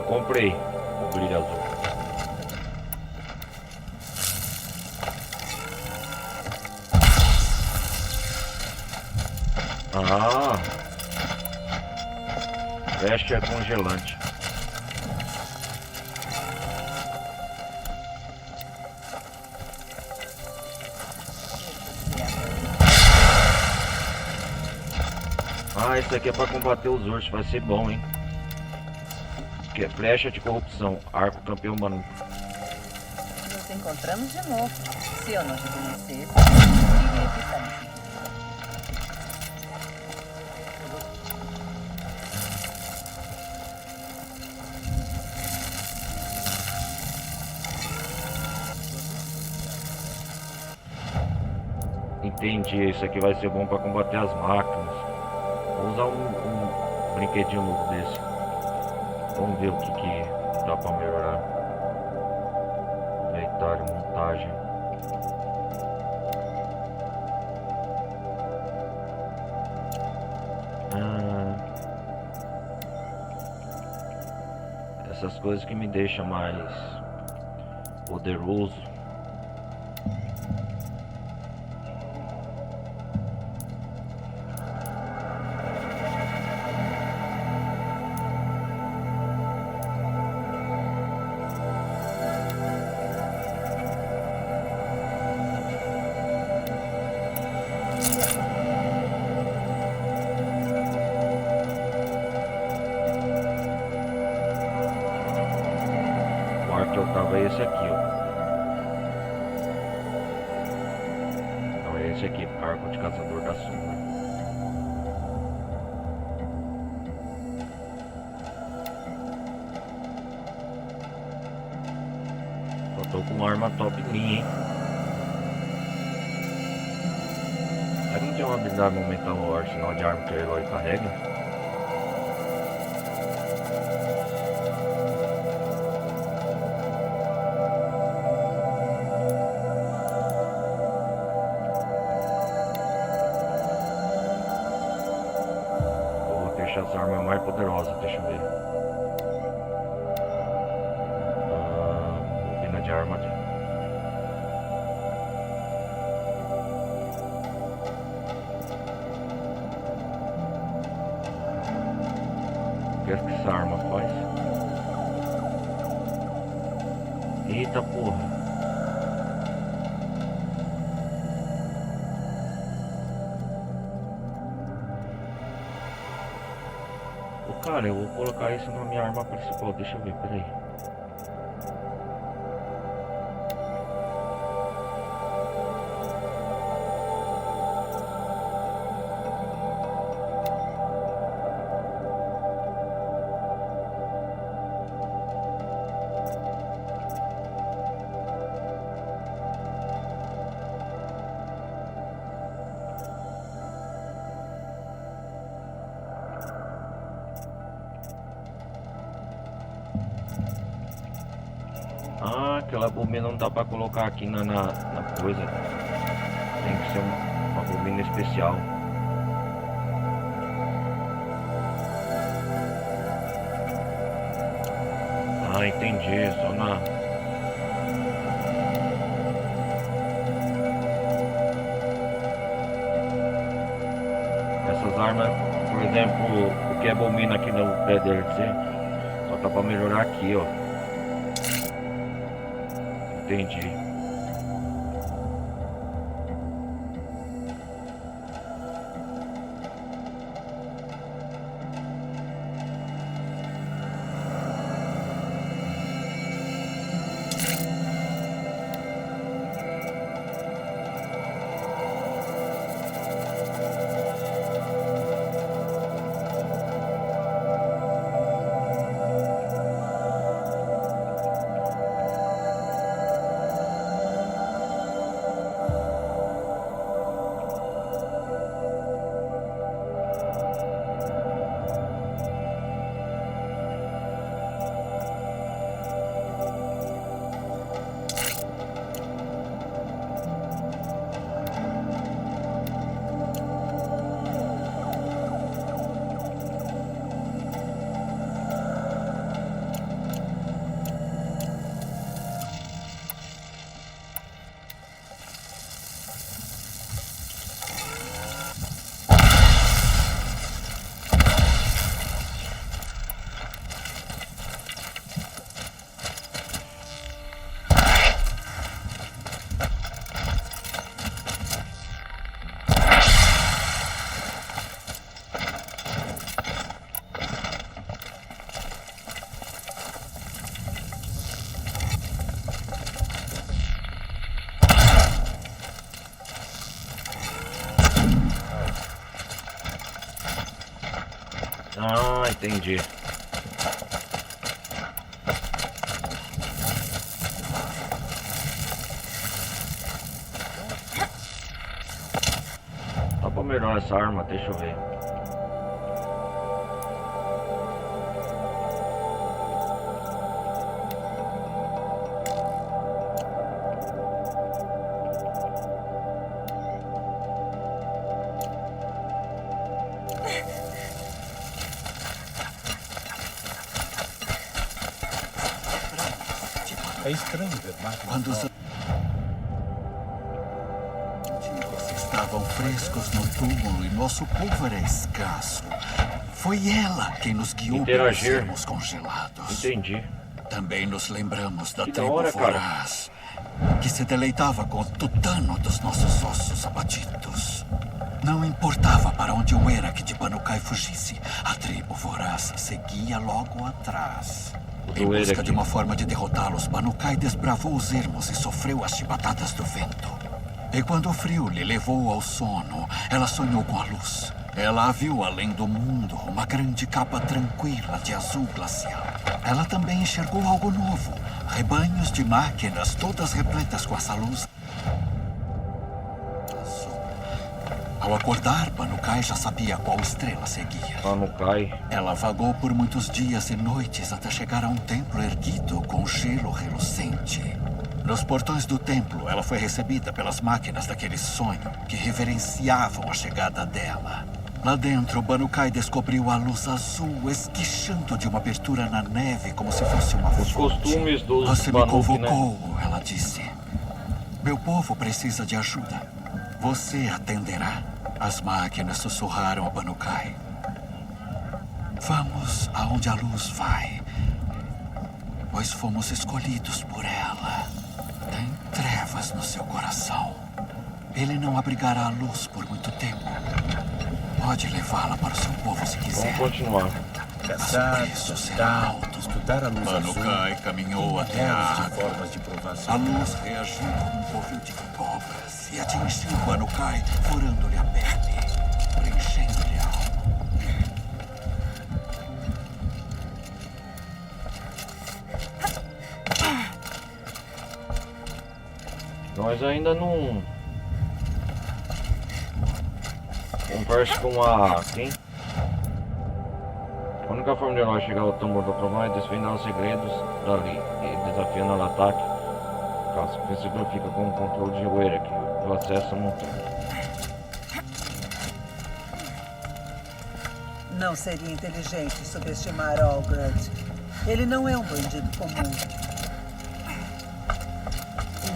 Comprei o brilho azul. Ah, veste é congelante. Ah, isso aqui é para combater os ursos, vai ser bom, hein? Que é flecha de corrupção, arco campeão Banuk. Nos encontramos de novo. Se eu não te conhecesse, diria que está me seguindo. Entendi, isso aqui vai ser bom para combater as máquinas. Vou usar um brinquedinho novo desse. Vamos ver o que dá para melhorar. Inventário, montagem. Essas coisas que me deixam mais poderoso. Que eu tava é esse aqui, ó. Não, é esse aqui, arco de caçador da sombra. Só tô com uma arma top linha, hein. Será que não tem uma habilidade momentânea no arsenal de arma que o herói carrega? Essa arma é mais poderosa, deixa eu ver. Bobina de arma. O que essa arma faz? Eita porra. Cara, eu vou colocar isso na minha arma principal, deixa eu ver, peraí. Ah, aquela bobina não dá pra colocar aqui na coisa. Tem que ser uma bobina especial. Ah, entendi. Só na... Essas armas, por exemplo, o que é bobina aqui no pré-DLC, só tá pra melhorar aqui, ó. Entendi. Ah, entendi. Dá pra melhorar essa arma, deixa eu ver. É estranho ver máquinas. Quando os estavam frescos no túmulo e nosso pulver é escasso, foi ela quem nos guiou para sermos congelados. Entendi. Também nos lembramos da tribo voraz, que se deleitava com o tutano dos nossos ossos abatidos. Não importava para onde o Erak de Banocai fugisse, a tribo voraz seguia logo atrás. Em busca de uma forma de derrotá-los, Banocai desbravou os ermos e sofreu as chibatadas do vento. E quando o frio lhe levou ao sono, ela sonhou com a luz. Ela a viu além do mundo, uma grande capa tranquila de azul glacial. Ela também enxergou algo novo, rebanhos de máquinas, todas repletas com essa luz azul. Ao acordar, Banukai já sabia qual estrela seguia. Banukai. Ela vagou por muitos dias e noites até chegar a um templo erguido com gelo relucente. Nos portões do templo, ela foi recebida pelas máquinas daquele sonho que reverenciavam a chegada dela. Lá dentro, Banukai descobriu a luz azul esguichando de uma abertura na neve como se fosse uma fonte. Os costumes dos Você Banuki, me convocou, né? Ela disse. Meu povo precisa de ajuda. Você atenderá. As máquinas sussurraram a Banukai. Vamos aonde a luz vai, pois fomos escolhidos por ela. Tem trevas no seu coração. Ele não abrigará a luz por muito tempo. Pode levá-la para o seu povo se quiser. Vamos continuar. Caçar, estudar, estudar a luz azul. Banukai caminhou até a água. Formas de provação. A luz reagiu com um covil de cobras e atingiu Banukai, furando-lhe a pele, preenchendo-lhe a alma. Nós ainda não... Converse com a... Quem? A única forma de nós chegar ao tambor do trovão é desvendar os segredos dali e desafiando o ataque. Caso que significa com o controle de Werac, o acesso à montanha. Não seria inteligente subestimar Olgrad. Ele não é um bandido comum.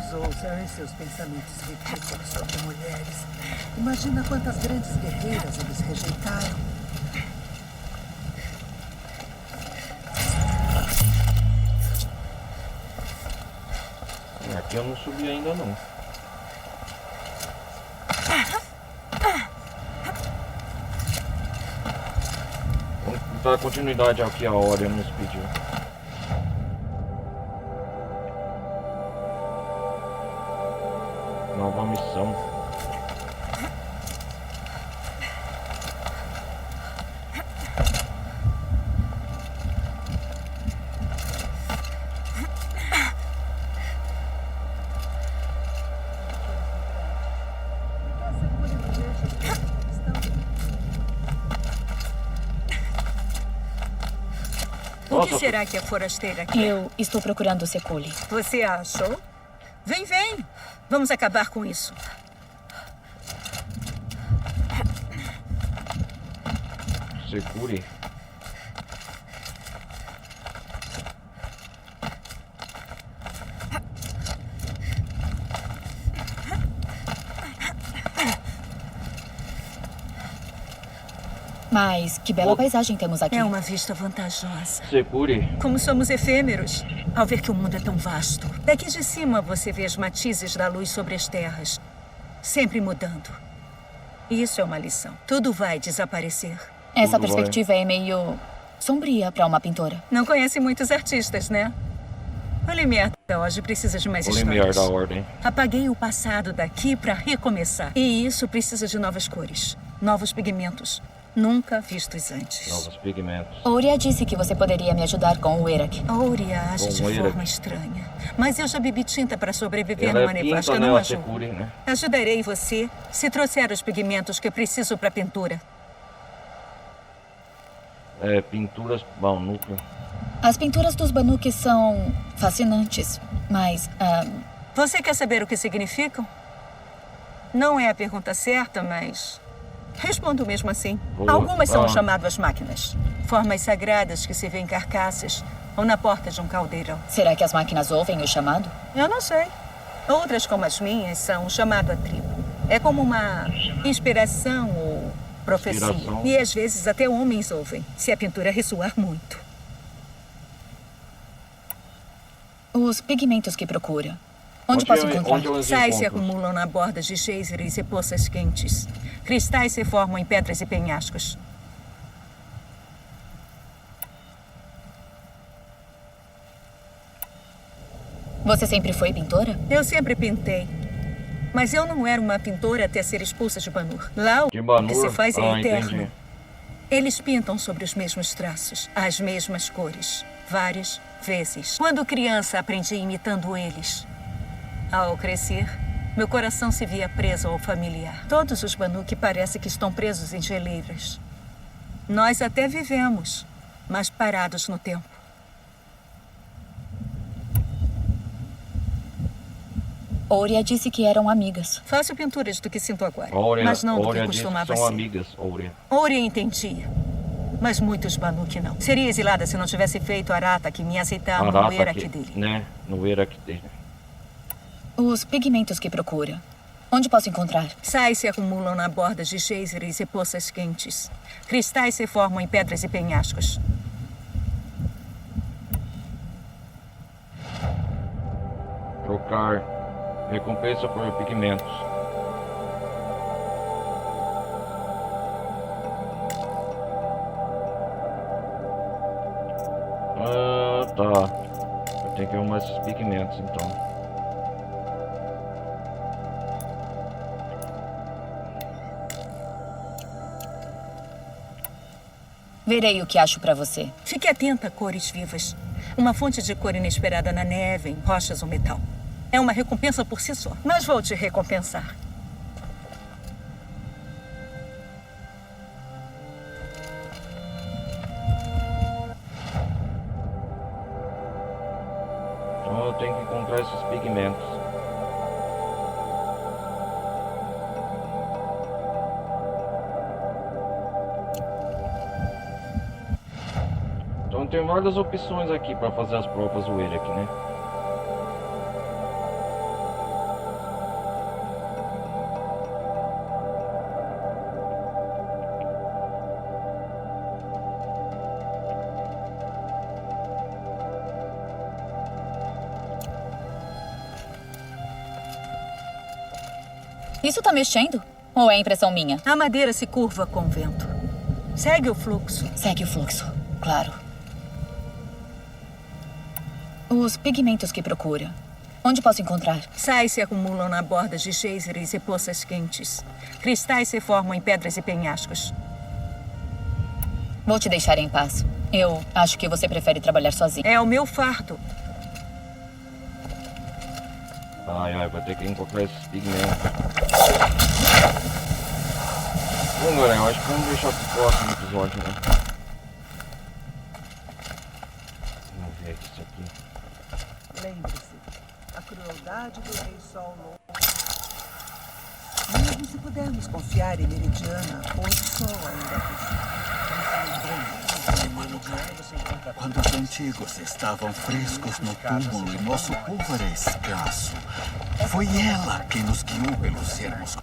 Usou seus pensamentos ridículos sobre mulheres. Imagina quantas grandes guerreiras eles rejeitaram. Aqui eu não subi ainda não. Vamos dar continuidade ao que a Orion nos pediu. Nova missão. O que será que a forasteira quer? Eu estou procurando o Seculi. Você achou? Vem, vem! Vamos acabar com isso. Securi. Mas que bela paisagem temos aqui. É uma vista vantajosa. Securi. Como somos efêmeros, ao ver que o mundo é tão vasto. Daqui de cima você vê os matizes da luz sobre as terras, sempre mudando. E isso é uma lição. Tudo vai desaparecer. Essa perspectiva é meio sombria para uma pintora. Não conhece muitos artistas, né? O limiar da hoje precisa de mais O histórias. limiar da ordem. Apaguei o passado daqui para recomeçar. E isso precisa de novas cores, novos pigmentos. Nunca vistos antes. Novos pigmentos. Ouria disse que você poderia me ajudar com o Werac. Ouria age de forma estranha. Mas eu já bebi tinta para sobreviver numa nevasca. Não ajuda. Securi, né? Ajudarei você se trouxer os pigmentos que eu preciso para pintura. Pinturas... Bom, núcleo. As pinturas dos Banuki são fascinantes, mas... Você quer saber o que significam? Não é a pergunta certa, mas... respondo mesmo assim. Algumas são chamadas máquinas. Formas sagradas que se vêem em carcaças ou na porta de um caldeirão. Será que as máquinas ouvem o chamado? Eu não sei. Outras, como as minhas, são um chamado à tribo. É como uma inspiração ou profecia. E às vezes até homens ouvem, se a pintura ressoar muito. Os pigmentos que procura. Onde posso encontrar? Sais se acumulam na borda de géiseres e poças quentes. Cristais se formam em pedras e penhascos. Você sempre foi pintora? Eu sempre pintei. Mas eu não era uma pintora até ser expulsa de Banur. Lá o que se faz é eterno. Entendi. Eles pintam sobre os mesmos traços, as mesmas cores, várias vezes. Quando criança, aprendi imitando eles. Ao crescer, Meu coração se via preso ao familiar. Todos os Banuk parecem que estão presos em geleiras. Nós até vivemos, mas parados no tempo. Ouria disse que eram amigas. Fácil pinturas do que sinto agora, Ouria, mas não do que Ouria disse que costumava são ser. amigas, Ouria. Ouria entendia, mas muitos Banuk não. Seria exilada se não tivesse feito Arata que me aceitar no Erak dele. Né? No Erak dele. Os pigmentos que procura. Onde posso encontrar? Sais se acumulam na borda de géiseres e poças quentes. Cristais se formam em pedras e penhascos. Trocar. Recompensa por pigmentos. Ah, tá. Eu tenho que arrumar esses pigmentos, então. Verei o que acho pra você. Fique atenta a cores vivas. Uma fonte de cor inesperada na neve, em rochas ou metal. É uma recompensa por si só. Mas vou te recompensar. Então eu tenho que encontrar esses pigmentos. Então tem várias opções aqui para fazer as provas do Erak, né? Isso tá mexendo? Ou é impressão minha? A madeira se curva com o vento. Segue o fluxo. Segue o fluxo, claro. Os pigmentos que procura. Onde posso encontrar? Sais se acumulam na borda de géiseres e poças quentes. Cristais se formam em pedras e penhascos. Vou te deixar em paz. Eu acho que você prefere trabalhar sozinho. É o meu fardo. Ai, vai ter que encontrar esses pigmentos. Bom, galera, eu acho que vamos deixar pro próximo episódio, né? Vamos ver aqui isso aqui. Lembre-se, a crueldade do Rei Sol Louco. Mesmo se pudermos confiar em Meridiana, o Sol ainda precisa. Quando os antigos estavam frescos no túmulo e nosso povo era escasso, foi ela quem nos guiou pelos ermos.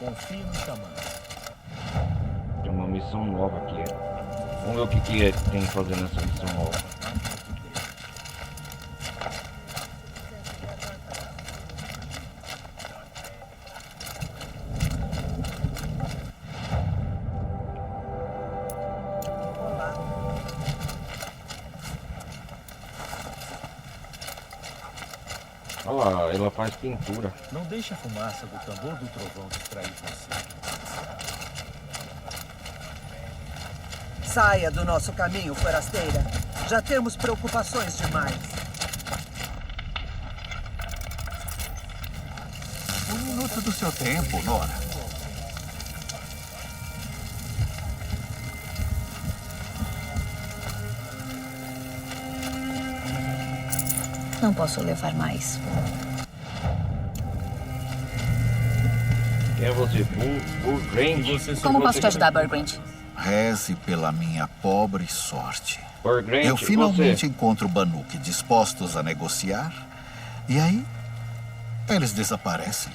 Confie no xamã. Tem uma missão nova aqui. Vamos ver o que é que tem que fazer nessa missão nova. Olha lá, ela faz pintura. Não deixe a fumaça do tambor do trovão distrair você. Saia do nosso caminho, forasteira. Já temos preocupações demais. Um minuto do seu tempo, Nora. Não posso levar mais. Quem é você? Burgrand? Como posso te ajudar, Burgrand? Reze pela minha pobre sorte. Burgrand, Eu finalmente encontro Banuk dispostos a negociar. E aí, eles desaparecem.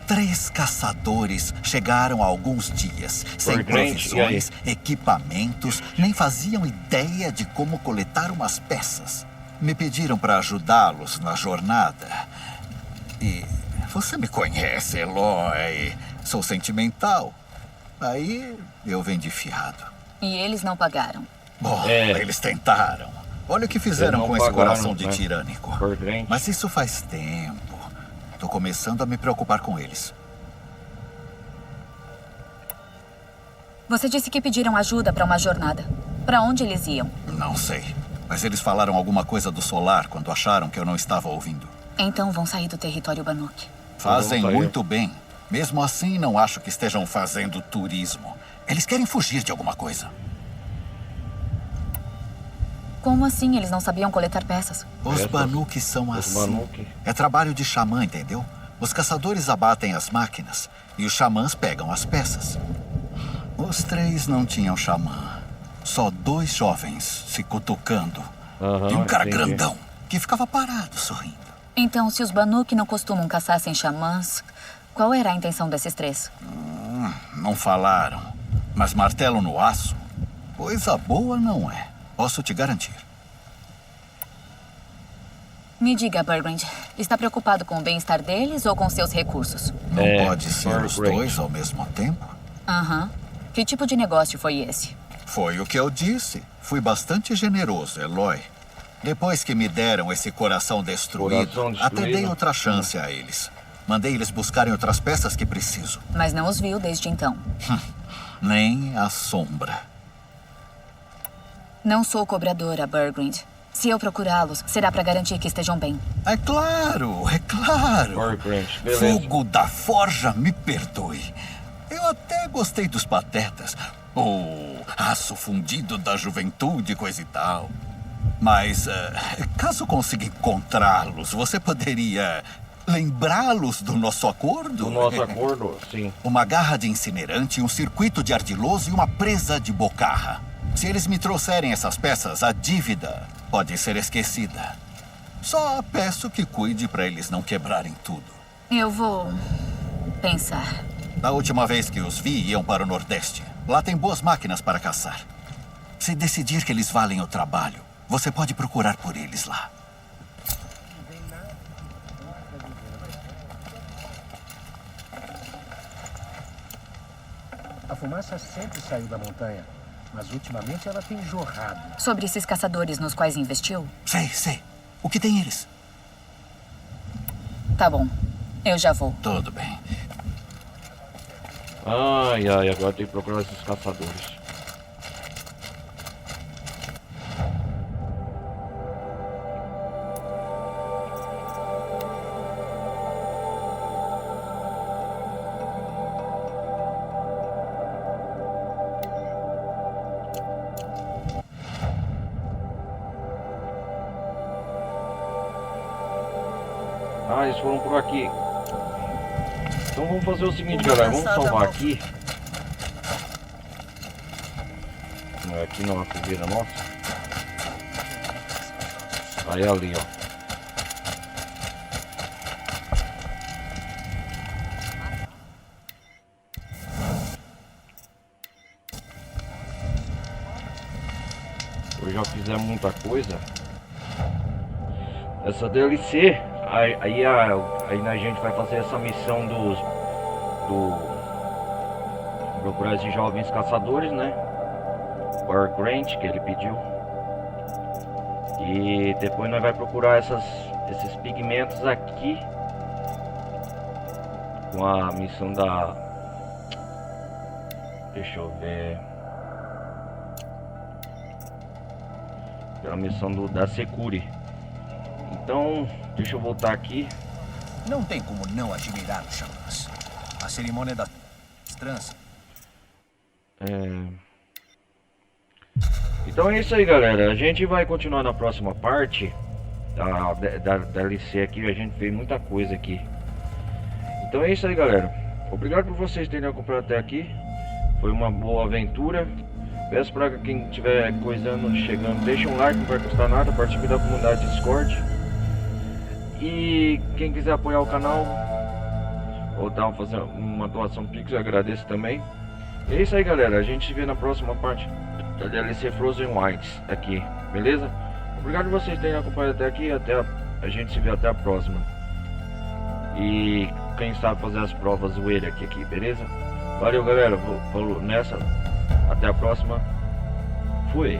3 caçadores chegaram há alguns dias, sem Burgrand, provisões, equipamentos, nem faziam ideia de como coletar umas peças. Me pediram para ajudá-los na jornada. E você me conhece, Eloy. Sou sentimental. Aí eu vendi fiado. E eles não pagaram. Bom, eles tentaram. Olha o que fizeram com esse coração de né? tirânico. Mas isso faz tempo. Tô começando a me preocupar com eles. Você disse que pediram ajuda para uma jornada. Para onde eles iam? Não sei. Mas eles falaram alguma coisa do solar quando acharam que eu não estava ouvindo. Então vão sair do território Banuk. Fazem muito bem. Mesmo assim, não acho que estejam fazendo turismo. Eles querem fugir de alguma coisa. Como assim? Eles não sabiam coletar peças? Os Banuk são assim. É trabalho de xamã, entendeu? Os caçadores abatem as máquinas e os xamãs pegam as peças. Os 3 não tinham xamã. Só 2 jovens se cutucando. E um cara grandão que ficava parado, sorrindo. Então, se os Banuk não costumam caçar sem xamãs, qual era a intenção desses 3? Não falaram. Mas martelo no aço, coisa boa não é. Posso te garantir. Me diga, Burgrand, está preocupado com o bem-estar deles ou com seus recursos? Não pode ser os 2 ao mesmo tempo? Que tipo de negócio foi esse? Foi o que eu disse. Fui bastante generoso, Eloy. Depois que me deram esse coração destruído, até dei outra chance a eles. Mandei eles buscarem outras peças que preciso. Mas não os viu desde então. Nem a sombra. Não sou cobradora, Burgrand. Se eu procurá-los, será para garantir que estejam bem. É claro, é claro. Fogo da Forja, me perdoe. Eu até gostei dos patetas. O aço fundido da juventude, coisa e tal. Mas, caso consiga encontrá-los, você poderia lembrá-los do nosso acordo? Do nosso acordo, sim. Uma garra de incinerante, um circuito de ardiloso e uma presa de bocarra. Se eles me trouxerem essas peças, a dívida pode ser esquecida. Só peço que cuide para eles não quebrarem tudo. Eu vou pensar. Da última vez que os vi, iam para o Nordeste. Lá tem boas máquinas para caçar. Se decidir que eles valem o trabalho, você pode procurar por eles lá. A fumaça sempre saiu da montanha, mas ultimamente ela tem jorrado. Sobre esses caçadores nos quais investiu? Sei. O que tem eles? Tá bom. Eu já vou. Tudo bem. Ai, agora tem que procurar esses caçadores. Eles foram por aqui. Então vamos fazer o seguinte, galera. Vamos salvar aqui. Não é aqui não, a fogueira nossa. Aí ali, ó. Hoje já fizemos muita coisa. Essa DLC. Aí a gente vai fazer essa missão procurar esses jovens caçadores, né? Burgrand, que ele pediu. E depois nós vai procurar esses pigmentos aqui. Com a missão da... Deixa eu ver. Pela missão da Securi. Então, deixa eu voltar aqui. Não tem como não admirar os xamãs. A cerimônia da trança. Então é isso aí, galera. A gente vai continuar na próxima parte da DLC aqui. A gente fez muita coisa aqui. Então é isso aí, galera. Obrigado por vocês terem acompanhado até aqui. Foi uma boa aventura. Peço para quem estiver coisando, chegando, deixa um like, não vai custar nada. Participe da comunidade Discord. E quem quiser apoiar o canal ou fazer uma doação Pix, eu agradeço também. E é isso aí, galera. A gente se vê na próxima parte da DLC Frozen Wilds aqui, beleza? Obrigado por vocês terem acompanhado até aqui. A gente se vê até a próxima. E quem sabe fazer as provas zoeira aqui, beleza? Valeu, galera. Vou nessa. Até a próxima. Fui.